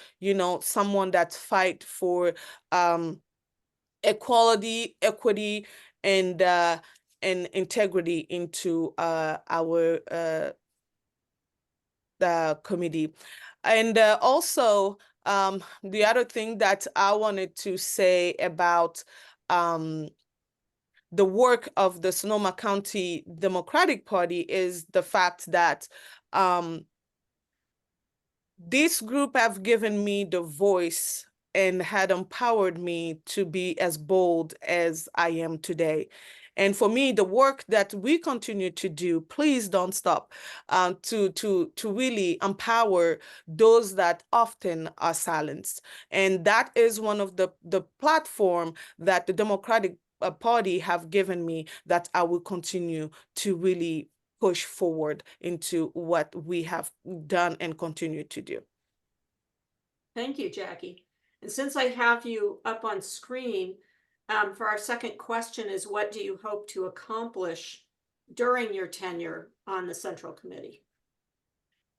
Speaker 13: someone that fight for equality, equity, and integrity into our the committee. And also the other thing that I wanted to say about the work of the Sonoma County Democratic Party is the fact that this group have given me the voice and had empowered me to be as bold as I am today. And for me, the work that we continue to do, please don't stop to really empower those that often are silenced. And that is one of the platform that the Democratic Party have given me, that I will continue to really push forward into what we have done and continue to do.
Speaker 1: Thank you, Jackie. And since I have you up on screen, for our second question is, what do you hope to accomplish during your tenure on the Central Committee?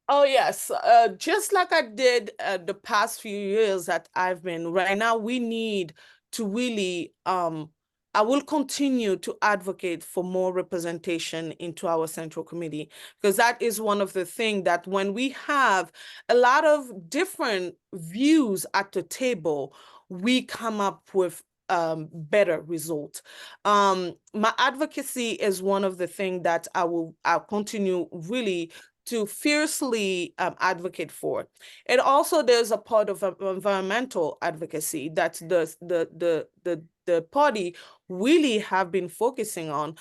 Speaker 13: Oh, yes. Just like I did the past few years that I've been, right now, we need to really, I will continue to advocate for more representation into our Central Committee, because that is one of the things that when we have a lot of different views at the table, we come up with better result. My advocacy is one of the things that I'll continue really to fiercely advocate for. And also there's a part of environmental advocacy that the party really have been focusing on.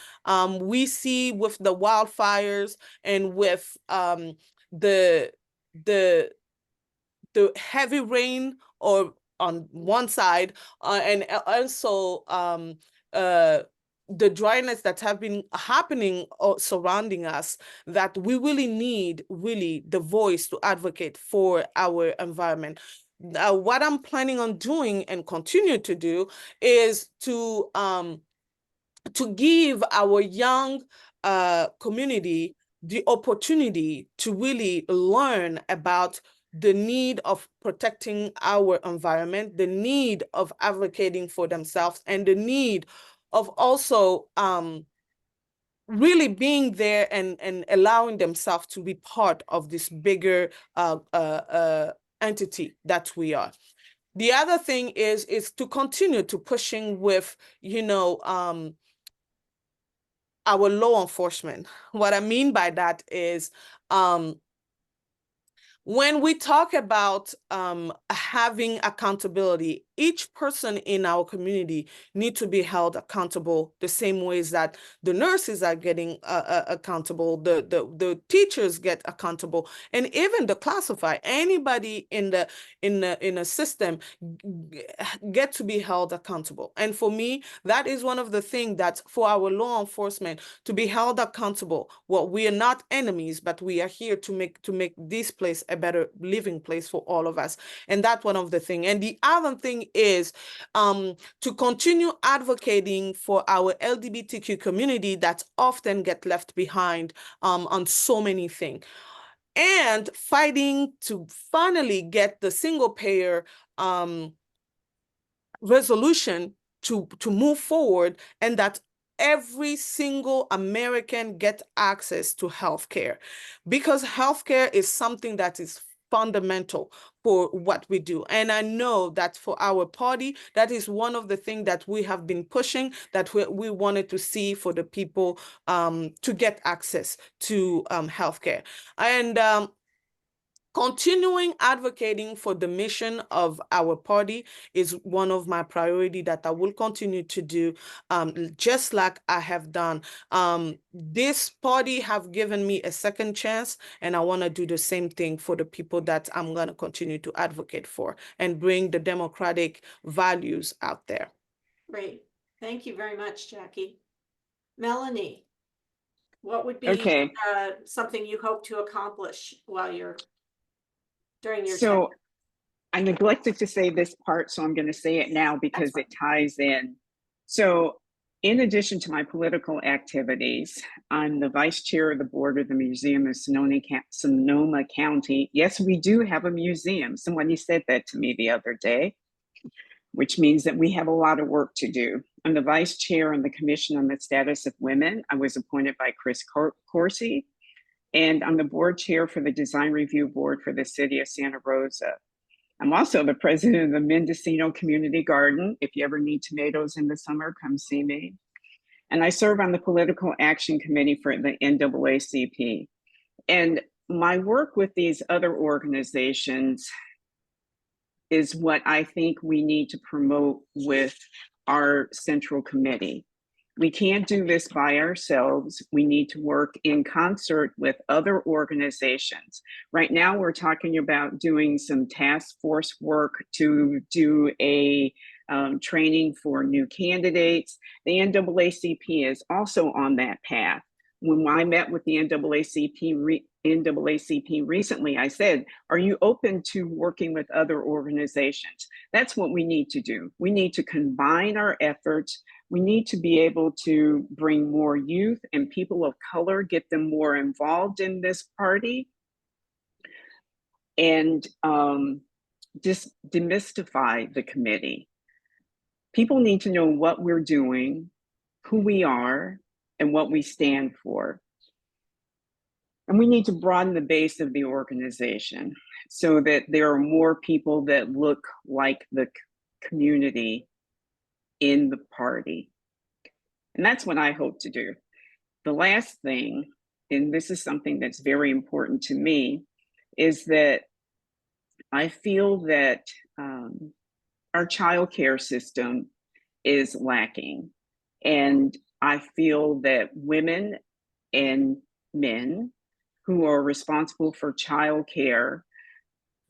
Speaker 13: We see with the wildfires and with the heavy rain or on one side, and also the dryness that have been happening surrounding us, that we really need the voice to advocate for our environment. What I'm planning on doing and continue to do is to give our young community the opportunity to really learn about the need of protecting our environment, the need of advocating for themselves, and the need of also really being there and allowing themselves to be part of this bigger entity that we are. The other thing is to continue to pushing with, our law enforcement. What I mean by that is when we talk about having accountability, each person in our community need to be held accountable the same ways that the nurses are getting accountable, the teachers get accountable, and even the classified, anybody in a system get to be held accountable. And for me, that is one of the things that for our law enforcement to be held accountable. Well, we are not enemies, but we are here to make this place a better living place for all of us. And that's one of the things. And the other thing is to continue advocating for our LGBTQ community that often get left behind on so many things, and fighting to finally get the single payer resolution to move forward, and that every single American get access to healthcare, because healthcare is something that is fundamental for what we do. And I know that for our party, that is one of the things that we have been pushing, that we wanted to see for the people to get access to healthcare. And continuing advocating for the mission of our party is one of my priority that I will continue to do, just like I have done. This party have given me a second chance, and I want to do the same thing for the people that I'm going to continue to advocate for and bring the democratic values out there.
Speaker 1: Great. Thank you very much, Jackie. Melanie, what would be
Speaker 11: Okay.
Speaker 1: something you hope to accomplish during your
Speaker 11: So
Speaker 1: tenure?
Speaker 11: I neglected to say this part, so I'm going to say it now because it ties in. So in addition to my political activities, I'm the vice chair of the board of the Museum of Sonoma County. Yes, we do have a museum. Somebody said that to me the other day, which means that we have a lot of work to do. I'm the vice chair on the Commission on the Status of Women. I was appointed by Chris Corsi, and I'm the board chair for the Design Review Board for the City of Santa Rosa. I'm also the president of the Mendocino Community Garden. If you ever need tomatoes in the summer, come see me. And I serve on the Political Action Committee for the NAACP. And my work with these other organizations is what I think we need to promote with our central committee. We can't do this by ourselves. We need to work in concert with other organizations. Right now, we're talking about doing some task force work to do a training for new candidates. The NAACP is also on that path. When I met with the NAACP recently, I said, are you open to working with other organizations? That's what we need to do. We need to combine our efforts. We need to be able to bring more youth and people of color, get them more involved in this party, and just demystify the committee. People need to know what we're doing, who we are, and what we stand for. And we need to broaden the base of the organization so that there are more people that look like the community in the party. And that's what I hope to do. The last thing, and this is something that's very important to me, is that I feel that our childcare system is lacking. And I feel that women and men who are responsible for childcare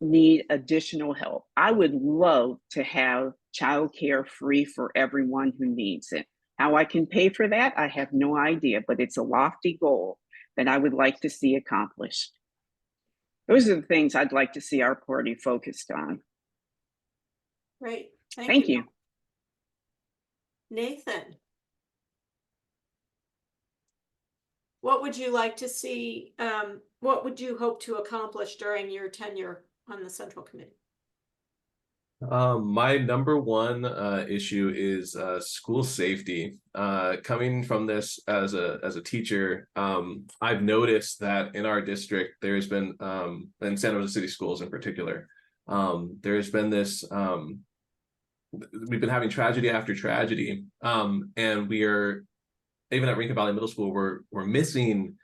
Speaker 11: need additional help. I would love to have childcare free for everyone who needs it. How I can pay for that, I have no idea, but it's a lofty goal that I would like to see accomplished. Those are the things I'd like to see our party focused on.
Speaker 1: Great.
Speaker 11: Thank you.
Speaker 1: Nathan, what would you like to see? What would you hope to accomplish during your tenure on the Central Committee?
Speaker 10: My number one issue is school safety. Coming from this as a teacher, I've noticed that in our district, there's been, in Santa Rosa City Schools in particular, there's been this, we've been having tragedy after tragedy, and we are, even at Rincon Valley Middle School, we're missing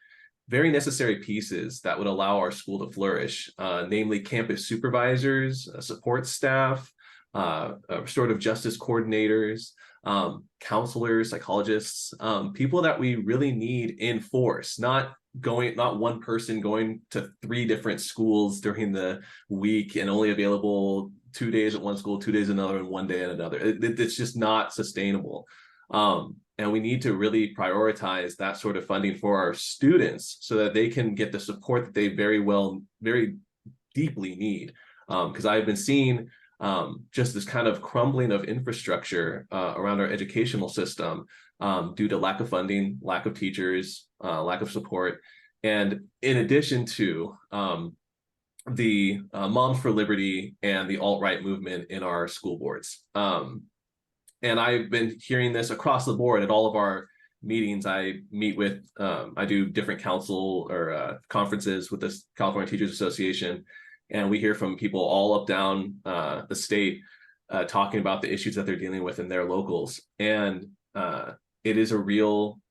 Speaker 10: very necessary pieces that would allow our school to flourish, namely campus supervisors, support staff, restorative justice coordinators, counselors, psychologists, people that we really need in force, not one person going to 3 different schools during the week and only available 2 days at one school, 2 days at another, and 1 day at another. It's just not sustainable. And we need to really prioritize that sort of funding for our students so that they can get the support that they very deeply need. Because I've been seeing just this kind of crumbling of infrastructure around our educational system due to lack of funding, lack of teachers, lack of support. And in addition to the Moms for Liberty and the alt-right movement in our school boards. And I've been hearing this across the board at all of our meetings. I meet with, I do different council or conferences with the California Teachers Association, and we hear from people all up down the state talking about the issues that they're dealing with in their locals. And it is a real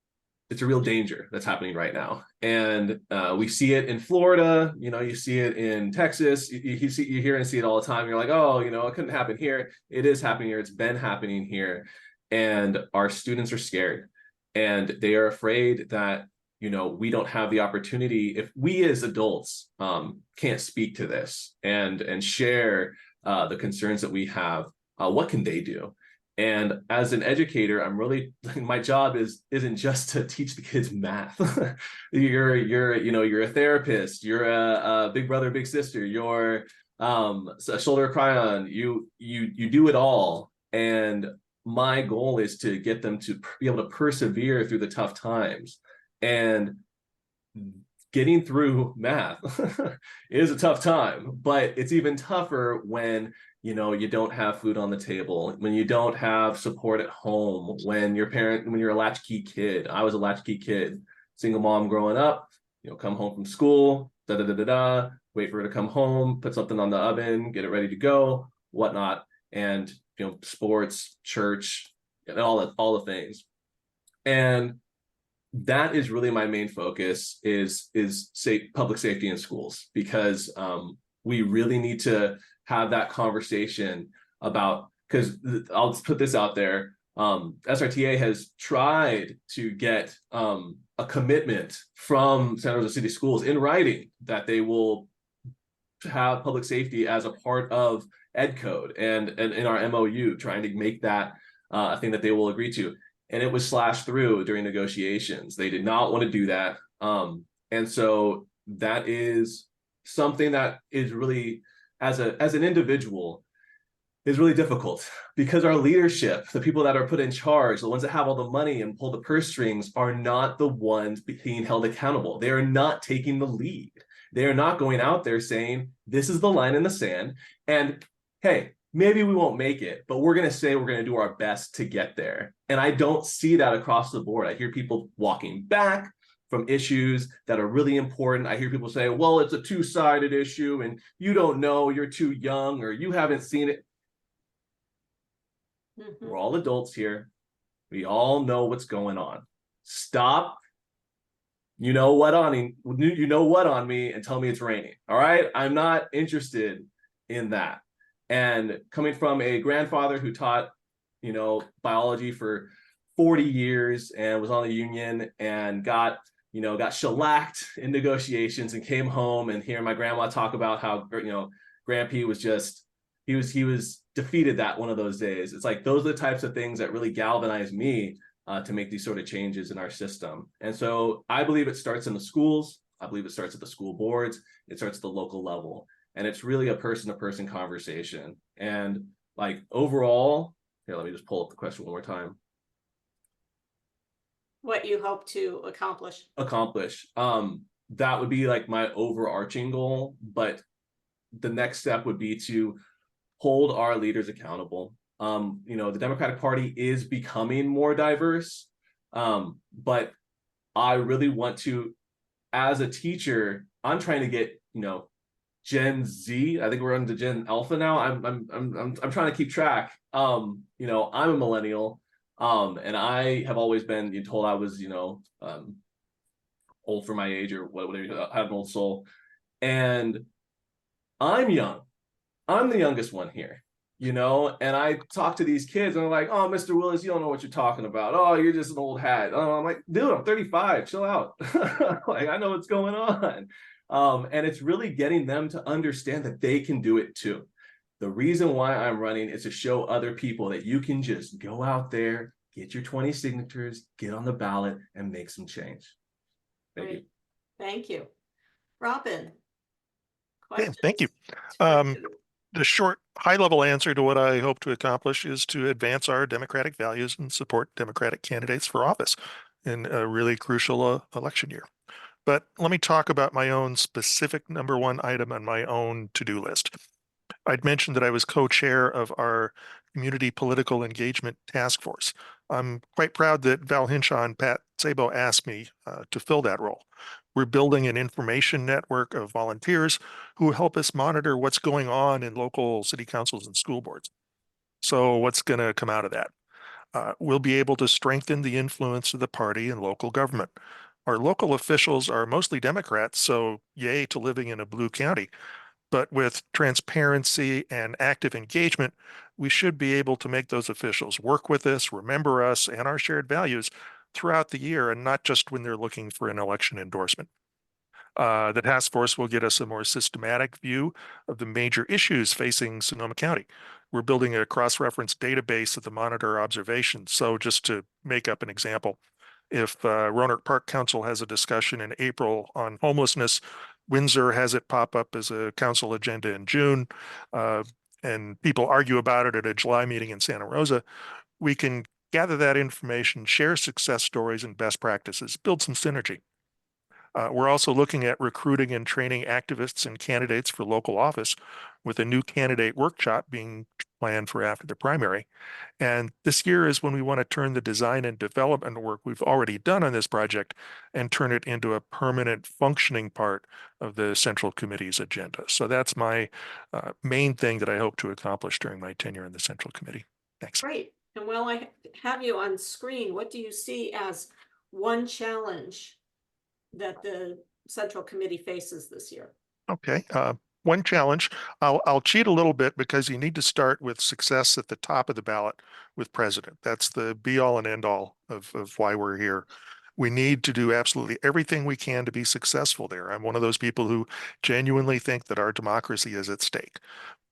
Speaker 10: it's a real danger that's happening right now. And we see it in Florida, you see it in Texas, you hear and see it all the time. You're like, oh, it couldn't happen here. It is happening here. It's been happening here. And our students are scared, and they are afraid that, we don't have the opportunity, if we as adults can't speak to this and share the concerns that we have, what can they do? And as an educator, I'm really, my job isn't just to teach the kids math. You're a therapist, you're a big brother, big sister, you're a shoulder to cry on. You do it all. And my goal is to get them to be able to persevere through the tough times. And getting through math is a tough time, but it's even tougher when you don't have food on the table, when you don't have support at home, when you're a latchkey kid. I was a latchkey kid, single mom growing up, come home from school, wait for her to come home, put something on the oven, get it ready to go, whatnot. And, sports, church, and all the things. And that is really my main focus is public safety in schools, because we really need to have that conversation about, because I'll put this out there, SRTA has tried to get a commitment from Santa Rosa City Schools in writing that they will have public safety as a part of ed code and in our MOU, trying to make that a thing that they will agree to. And it was slashed through during negotiations. They did not want to do that. And so that is something that is really, as an individual, is really difficult, because our leadership, the people that are put in charge, the ones that have all the money and pull the purse strings, are not the ones being held accountable. They are not taking the lead. They are not going out there saying, this is the line in the sand, and hey, maybe we won't make it, but we're going to say we're going to do our best to get there. And I don't see that across the board. I hear people walking back from issues that are really important. I hear people say, well, it's a two-sided issue and you don't know, you're too young, or you haven't seen it. We're all adults here. We all know what's going on. Stop. You know what on me and tell me it's raining. All right. I'm not interested in that. And coming from a grandfather who taught, biology for 40 years and was on the union and got shellacked in negotiations, and came home and hearing my grandma talk about how, Grandpa was just, he was defeated that one of those days. It's like, those are the types of things that really galvanize me to make these sort of changes in our system. And so I believe it starts in the schools. I believe it starts at the school boards. It starts at the local level. And it's really a person-to-person conversation. And like overall, here, let me just pull up the question one more time.
Speaker 1: What you hope to accomplish? That would be like my overarching goal. But the next step would be to hold our leaders accountable. The Democratic Party is becoming more diverse, but I really want to, as a teacher, I'm trying to get Gen Z. I think we're into Gen Alpha now. I'm trying to keep track. I'm a millennial, and I have always been told I was old for my age, or whatever. I have an old soul, and I'm young. I'm the youngest one here, and I talk to these kids and they're like, oh, Mr. Willis, you don't know what you're talking about. Oh, you're just an old hat. Oh, I'm like, dude, I'm 35, chill out. Like, I know what's going on. And it's really getting them to understand that they can do it too. The reason why I'm running is to show other people that you can just go out there, get your 20 signatures, get on the ballot, and make some change. Thank you. Thank you. Robin.
Speaker 12: Okay, thank you. The short, high-level answer to what I hope to accomplish is to advance our democratic values and support Democratic candidates for office in a really crucial election year. But let me talk about my own specific number one item on my own to-do list. I'd mentioned that I was co-chair of our Community Political Engagement Task Force. I'm quite proud that Val Hinshaw and Pat Sabo asked me to fill that role. We're building an information network of volunteers who help us monitor what's going on in local city councils and school boards. So what's going to come out of that? We'll be able to strengthen the influence of the party in local government. Our local officials are mostly Democrats, so yay to living in a blue county. But with transparency and active engagement, we should be able to make those officials work with us, remember us and our shared values throughout the year, and not just when they're looking for an election endorsement. The task force will get us a more systematic view of the major issues facing Sonoma County. We're building a cross-reference database of the monitor observations. So just to make up an example, if Roanoke Park Council has a discussion in April on homelessness, Windsor has it pop up as a council agenda in June, and people argue about it at a July meeting in Santa Rosa, we can gather that information, share success stories and best practices, build some synergy. We're also looking at recruiting and training activists and candidates for local office with a new candidate workshop being planned for after the primary. And this year is when we want to turn the design and development work we've already done on this project and turn it into a permanent functioning part of the Central Committee's agenda. So that's my main thing that I hope to accomplish during my tenure in the Central Committee. Thanks.
Speaker 1: Great. And while I have you on screen, what do you see as one challenge that the Central Committee faces this year?
Speaker 12: Okay. One challenge, I'll cheat a little bit because you need to start with success at the top of the ballot with president. That's the be all and end all of why we're here. We need to do absolutely everything we can to be successful there. I'm one of those people who genuinely think that our democracy is at stake.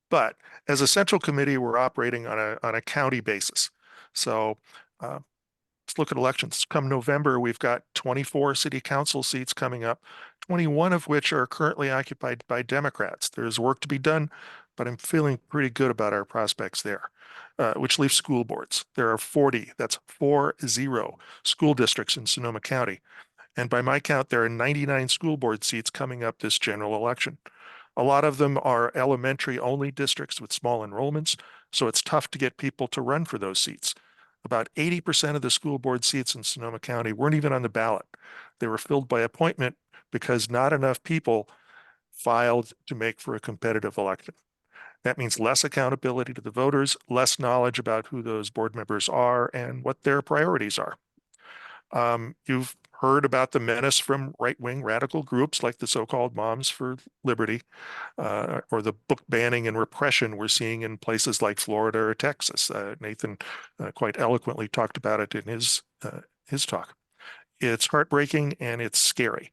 Speaker 12: But as a Central Committee, we're operating on a county basis. So let's look at elections. Come November, we've got 24 city council seats coming up, 21 of which are currently occupied by Democrats. There's work to be done, but I'm feeling pretty good about our prospects there, which leaves school boards. There are 40, that's 40 school districts in Sonoma County. And by my count, there are 99 school board seats coming up this general election. A lot of them are elementary only districts with small enrollments, so it's tough to get people to run for those seats. About 80% of the school board seats in Sonoma County weren't even on the ballot. They were filled by appointment because not enough people filed to make for a competitive election. That means less accountability to the voters, less knowledge about who those board members are and what their priorities are. You've heard about the menace from right-wing radical groups like the so-called Moms for Liberty, or the book banning and repression we're seeing in places like Florida or Texas. Nathan quite eloquently talked about it in his talk. It's heartbreaking and it's scary.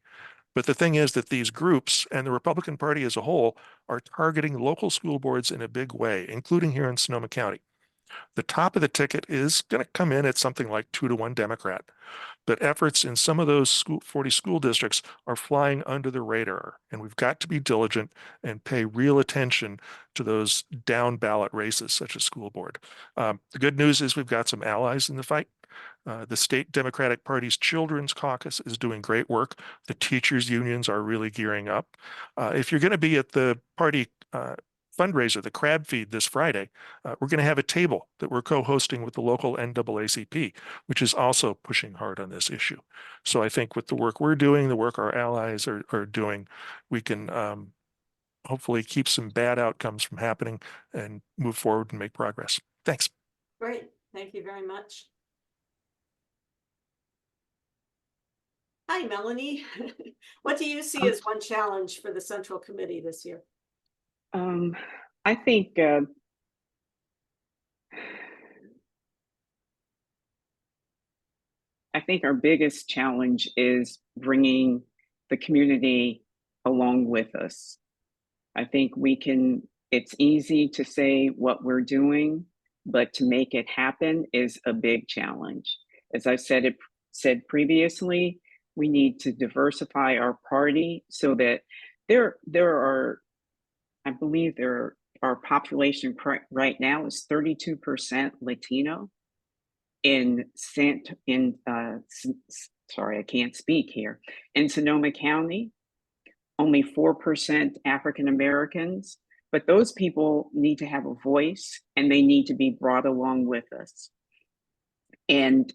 Speaker 12: But the thing is that these groups and the Republican Party as a whole are targeting local school boards in a big way, including here in Sonoma County. The top of the ticket is going to come in at something like 2-to-1 Democrat. But efforts in some of those 40 school districts are flying under the radar, and we've got to be diligent and pay real attention to those down ballot races, such as school board. The good news is we've got some allies in the fight. The state Democratic Party's Children's Caucus is doing great work. The teachers' unions are really gearing up. If you're going to be at the party fundraiser, the Crab Feed this Friday, we're going to have a table that we're co-hosting with the local NAACP, which is also pushing hard on this issue. So I think with the work we're doing, the work our allies are doing, we can hopefully keep some bad outcomes from happening and move forward and make progress. Thanks.
Speaker 1: Great. Thank you very much. Hi, Melanie. What do you see as one challenge for the Central Committee this year?
Speaker 11: I think our biggest challenge is bringing the community along with us. I think it's easy to say what we're doing, but to make it happen is a big challenge. As I've said previously, we need to diversify our party so that I believe our population right now is 32% Latino. Sorry, I can't speak here. In Sonoma County, only 4% African Americans, but those people need to have a voice and they need to be brought along with us. And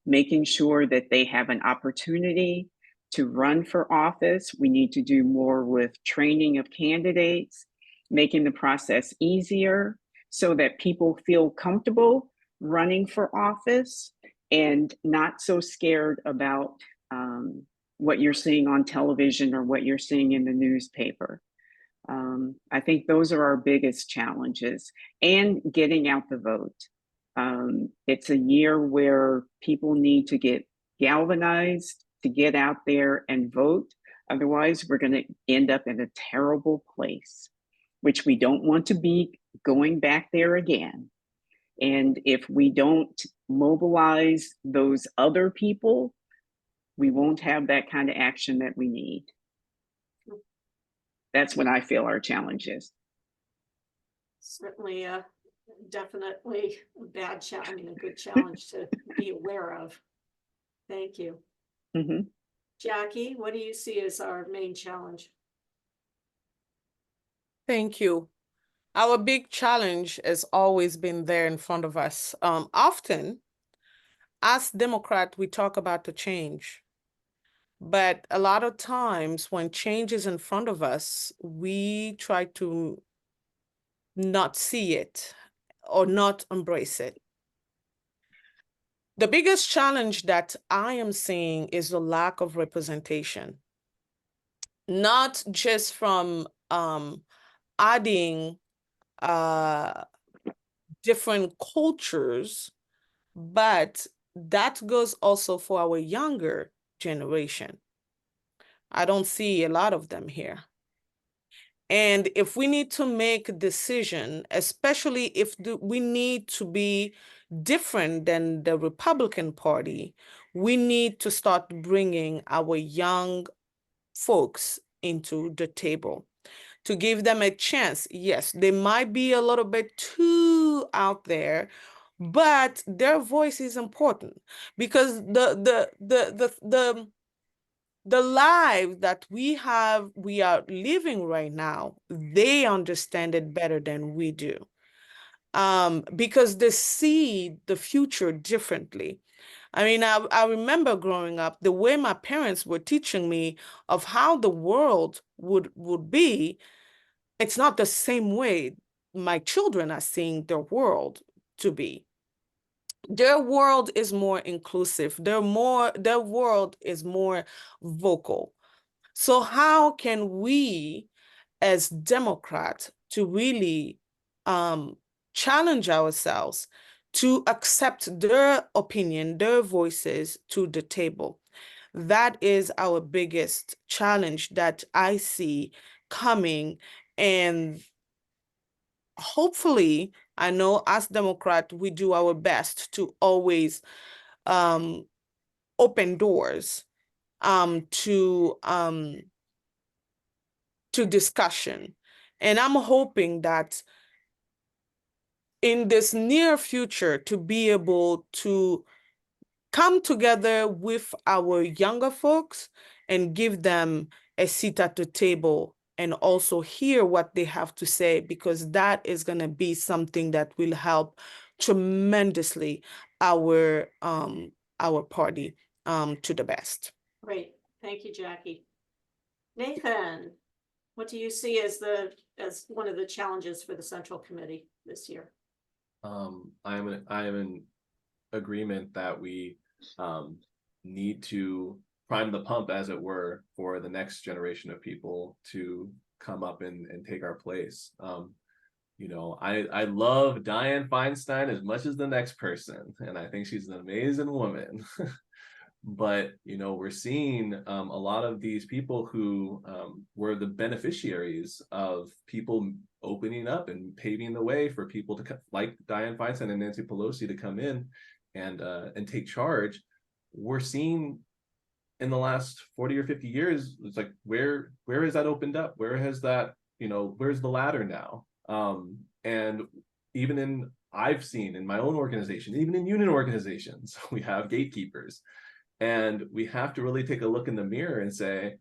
Speaker 11: making sure that they have an opportunity to run for office. We need to do more with training of candidates, making the process easier so that people feel comfortable running for office and not so scared about what you're seeing on television or what you're seeing in the newspaper. I think those are our biggest challenges, and getting out the vote. It's a year where people need to get galvanized to get out there and vote. Otherwise, we're going to end up in a terrible place, which we don't want to be going back there again. And if we don't mobilize those other people, we won't have that kind of action that we need. That's what I feel our challenge is.
Speaker 1: Certainly, definitely a bad challenge, I mean, a good challenge to be aware of. Thank you.
Speaker 11: Mm-hmm.
Speaker 1: Jackie, what do you see as our main challenge?
Speaker 13: Thank you. Our big challenge has always been there in front of us. Often, as Democrats, we talk about the change. But a lot of times when change is in front of us, we try to not see it or not embrace it. The biggest challenge that I am seeing is the lack of representation, not just from adding different cultures, but that goes also for our younger generation. I don't see a lot of them here. And if we need to make a decision, especially if we need to be different than the Republican Party, we need to start bringing our young folks into the table to give them a chance. Yes, they might be a little bit too out there, but their voice is important, because the life that we are living right now, they understand it better than we do, because they see the future differently. I mean, I remember growing up, the way my parents were teaching me of how the world would be, it's not the same way my children are seeing their world to be. Their world is more inclusive. Their world is more vocal. So how can we, as Democrats, to really challenge ourselves to accept their opinion, their voices to the table? That is our biggest challenge that I see coming. And hopefully, I know as Democrats, we do our best to always open doors to discussion. And I'm hoping that in this near future, to be able to come together with our younger folks and give them a seat at the table and also hear what they have to say, because that is going to be something that will help tremendously our party to the best.
Speaker 1: Great, thank you, Jackie. Nathan, what do you see as one of the challenges for the Central Committee this year?
Speaker 10: I am in agreement that we need to prime the pump, as it were, for the next generation of people to come up and take our place. You know, I love Dianne Feinstein as much as the next person, and I think she's an amazing woman. But, you know, we're seeing a lot of these people who were the beneficiaries of people opening up and paving the way for people to, like Dianne Feinstein and Nancy Pelosi, to come in and take charge. We're seeing in the last 40 or 50 years, it's like, where has that opened up? Where has that, you know, where's the ladder now? And even I've seen in my own organization, even in union organizations, we have gatekeepers. And we have to really take a look in the mirror and say,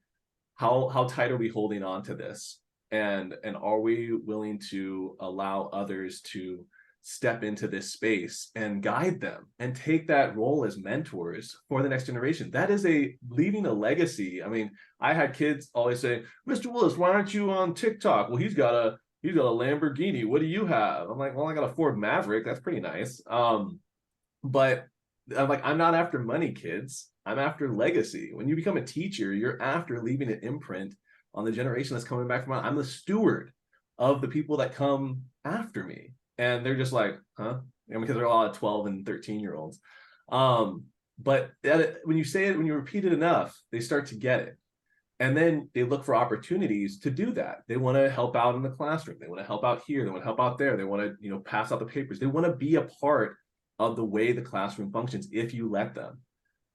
Speaker 10: how tight are we holding on to this? And are we willing to allow others to step into this space and guide them and take that role as mentors for the next generation? That is leaving a legacy. I mean, I had kids always say, Mr. Willis, why aren't you on TikTok? Well, he's got a Lamborghini. What do you have? I'm like, well, I got a Ford Maverick. That's pretty nice. But I'm like, I'm not after money, kids. I'm after legacy. When you become a teacher, you're after leaving an imprint on the generation that's coming back from. I'm the steward of the people that come after me. And they're just like, huh? And because they're a lot of 12 and 13-year-olds. But when you say it, when you repeat it enough, they start to get it. And then they look for opportunities to do that. They want to help out in the classroom. They want to help out here. They want to help out there. They want to, you know, pass out the papers. They want to be a part of the way the classroom functions if you let them.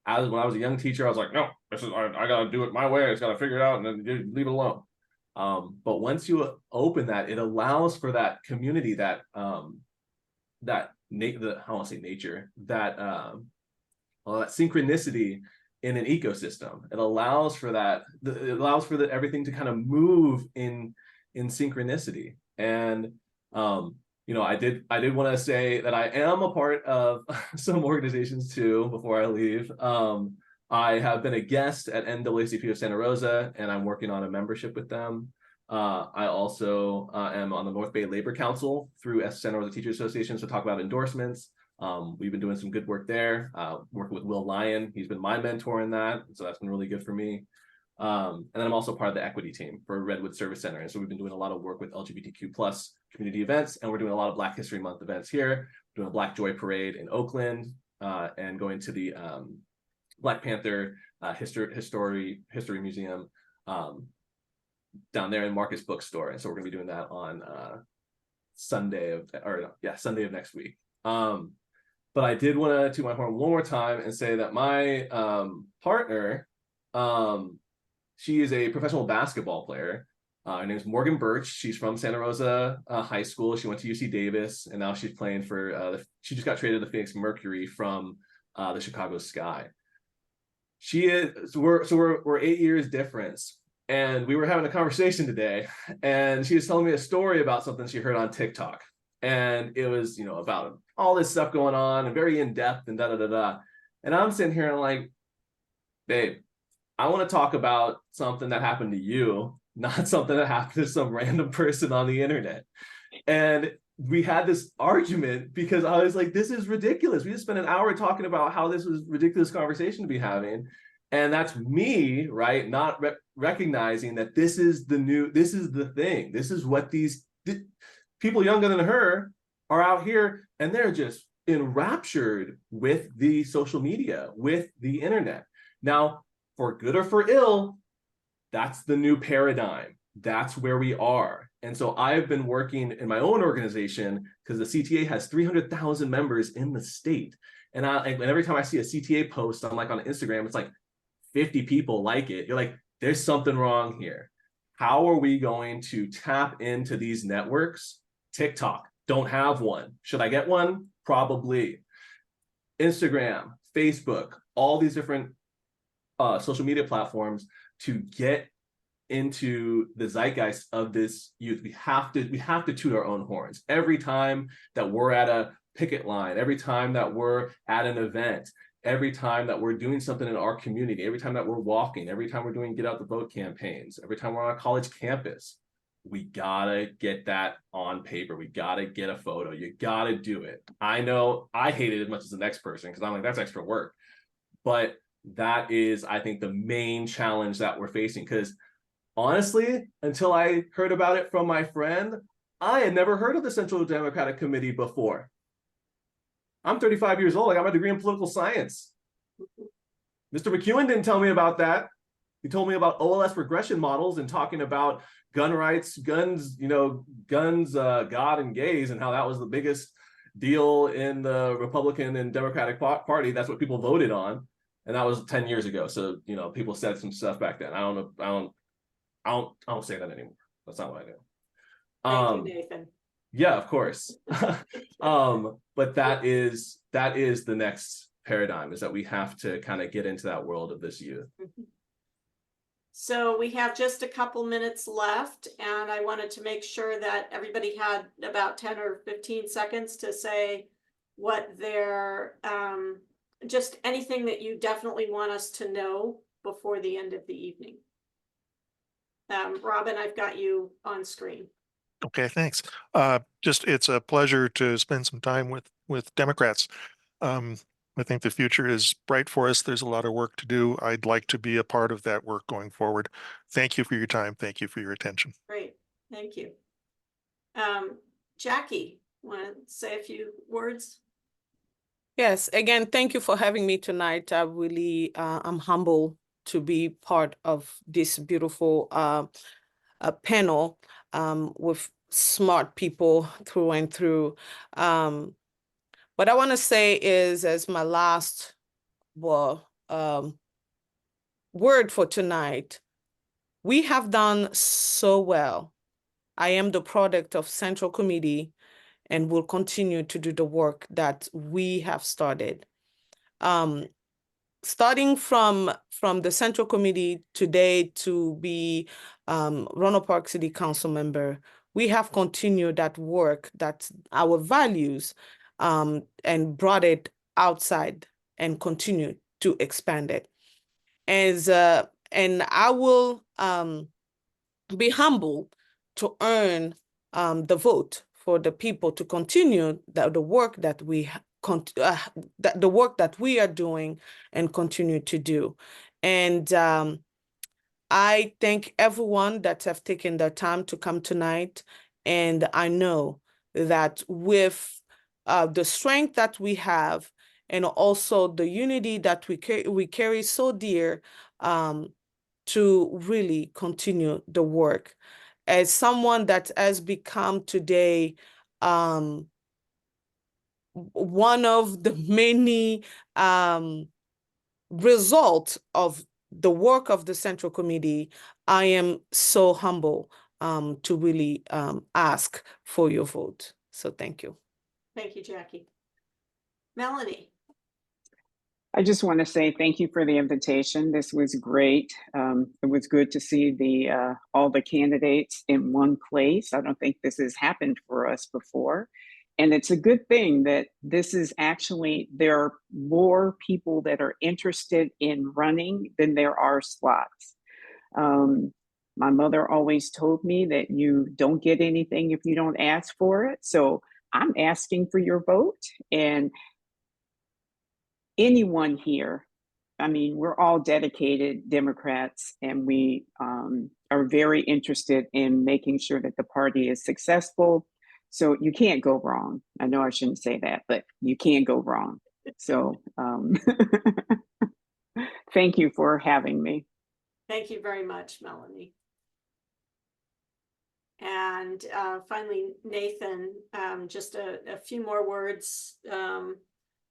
Speaker 10: When I was a young teacher, I was like, no, this is I gotta do it my way. I just gotta figure it out and then leave it alone. But once you open that, it allows for that community, that I don't want to say nature, that synchronicity in an ecosystem. It allows for that. It allows for everything to kind of move in synchronicity. And you know, I did want to say that I am a part of some organizations too before I leave. I have been a guest at NAACP of Santa Rosa, and I'm working on a membership with them. I also am on the North Bay Labor Council through Santa Rosa Teachers Association to talk about endorsements. We've been doing some good work there, working with Will Lyon. He's been my mentor in that, so that's been really good for me. And then I'm also part of the equity team for Redwood Service Center. And so we've been doing a lot of work with LGBTQ+ community events, and we're doing a lot of Black History Month events here, doing a Black Joy Parade in Oakland, and going to the Black Panther History Museum down there in Marcus Bookstore. And so we're gonna be doing that on Sunday of next week. But I did want to toot my horn one more time and say that my partner, she is a professional basketball player. Her name is Morgan Birch. She's from Santa Rosa High School. She went to UC Davis, and now she's playing for, she just got traded to the Phoenix Mercury from the Chicago Sky. We're 8 years difference. And we were having a conversation today, and she was telling me a story about something she heard on TikTok. And it was, you know, about all this stuff going on and very in-depth and da-da-da-da. And I'm sitting here and I'm like, babe, I want to talk about something that happened to you, not something that happened to some random person on the internet. And we had this argument because I was like, this is ridiculous. We just spent an hour talking about how this was a ridiculous conversation to be having. And that's me, right? Not recognizing that this is the thing. This is what these people younger than her are out here, and they're just enraptured with the social media, with the internet. Now, for good or for ill, that's the new paradigm. That's where we are. And so I've been working in my own organization because the CTA has 300,000 members in the state. And every time I see a CTA post, I'm like on Instagram, it's like 50 people like it. You're like, there's something wrong here. How are we going to tap into these networks? TikTok, don't have one. Should I get one? Probably. Instagram, Facebook, all these different social media platforms to get into the zeitgeist of this youth. We have to toot our own horns. Every time that we're at a picket line, every time that we're at an event, every time that we're doing something in our community, every time that we're walking, every time we're doing get out the vote campaigns, every time we're on a college campus, we gotta get that on paper. We gotta get a photo. You gotta do it. I know I hate it as much as the next person because I'm like, that's extra work. But that is, I think, the main challenge that we're facing. Because honestly, until I heard about it from my friend, I had never heard of the Central Democratic Committee before. I'm 35 years old. I got my degree in political science. Mr. McEwen didn't tell me about that. He told me about OLS regression models and talking about gun rights, guns, God and gays, and how that was the biggest deal in the Republican and Democratic Party. That's what people voted on. And that was 10 years ago. So, people said some stuff back then. I don't say that anymore. That's not what I do.
Speaker 1: Thank you, Nathan.
Speaker 10: Yeah, of course. But that is the next paradigm, is that we have to kind of get into that world of this youth.
Speaker 1: So we have just a couple minutes left, and I wanted to make sure that everybody had about 10 or 15 seconds to say what their, just anything that you definitely want us to know before the end of the evening. Robin, I've got you on screen.
Speaker 12: Okay, thanks. It's a pleasure to spend some time with Democrats. I think the future is bright for us. There's a lot of work to do. I'd like to be a part of that work going forward. Thank you for your time. Thank you for your attention.
Speaker 1: Great, thank you. Jackie, want to say a few words?
Speaker 13: Yes, again, thank you for having me tonight. I really, I'm humbled to be part of this beautiful panel with smart people through and through. What I want to say is, as my last word for tonight, we have done so well. I am the product of Central Committee and will continue to do the work that we have started. Starting from the Central Committee today to be Roanoke Park City Council member, we have continued that work, that our values, and brought it outside and continue to expand it. And I will be humbled to earn the vote for the people to continue the work that we the work that we are doing and continue to do. And I thank everyone that have taken the time to come tonight. And I know that with the strength that we have and also the unity that we carry so dear, to really continue the work. As someone that has become today one of the many results of the work of the Central Committee, I am so humble to really ask for your vote. So thank you.
Speaker 1: Thank you, Jackie. Melanie.
Speaker 11: I just want to say thank you for the invitation. This was great. It was good to see the all the candidates in one place. I don't think this has happened for us before. And it's a good thing that this is actually, there are more people that are interested in running than there are slots. My mother always told me that you don't get anything if you don't ask for it. So I'm asking for your vote. And anyone here, I mean, we're all dedicated Democrats, and we are very interested in making sure that the party is successful. So you can't go wrong. I know I shouldn't say that, but you can't go wrong. So thank you for having me.
Speaker 1: Thank you very much, Melanie. And finally, Nathan, just a few more words.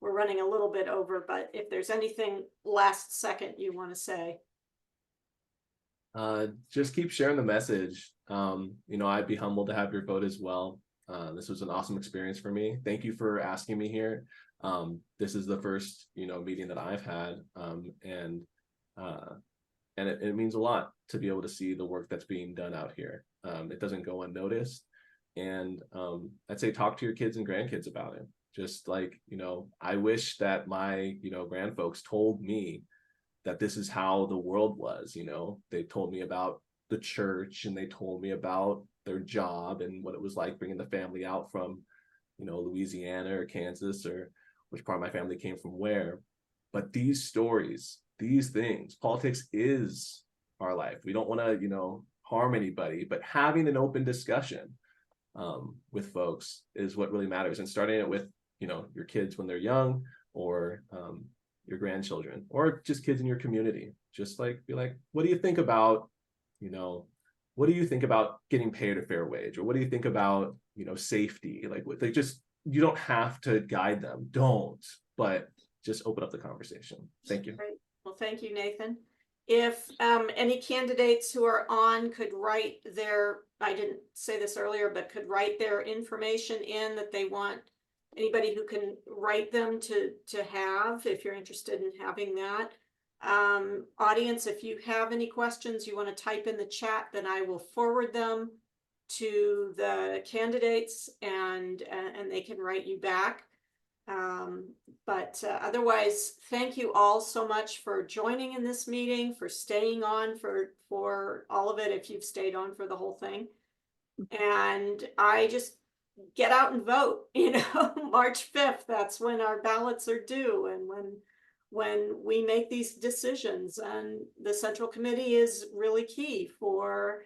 Speaker 1: We're running a little bit over, but if there's anything last second you want to say.
Speaker 10: Just keep sharing the message. I'd be humbled to have your vote as well. This was an awesome experience for me. Thank you for asking me here. This is the first, meeting that I've had, and it means a lot to be able to see the work that's being done out here. It doesn't go unnoticed, and I'd say talk to your kids and grandkids about it. Just like, I wish that my, grand folks told me that this is how the world was. They told me about the church, and they told me about their job and what it was like bringing the family out from, Louisiana or Kansas, or which part of my family came from where. But these stories, these things, politics is our life. We don't want to, harm anybody, but having an open discussion with folks is what really matters. And starting it with, your kids when they're young, or your grandchildren, or just kids in your community. Just be like, what do you think about, what do you think about getting paid a fair wage? Or what do you think about, safety? You don't have to guide them, but just open up the conversation. Thank you.
Speaker 1: Great. Well, thank you, Nathan. If any candidates who are on could write their, I didn't say this earlier, but could write their information in that they want, anybody who can write them to have, if you're interested in having that. Audience, if you have any questions you want to type in the chat, then I will forward them to the candidates and they can write you back. But otherwise, thank you all so much for joining in this meeting, for staying on for all of it, if you've stayed on for the whole thing. And I just get out and vote, March 5th, that's when our ballots are due, and when we make these decisions, and the Central Committee is really key for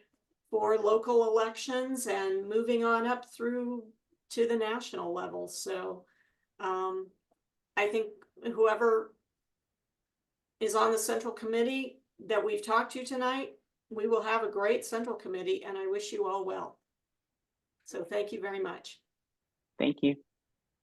Speaker 1: local elections and moving on up through to the national level. So I think whoever is on the Central Committee that we've talked to tonight, we will have a great Central Committee, and I wish you all well. So thank you very much.
Speaker 11: Thank you.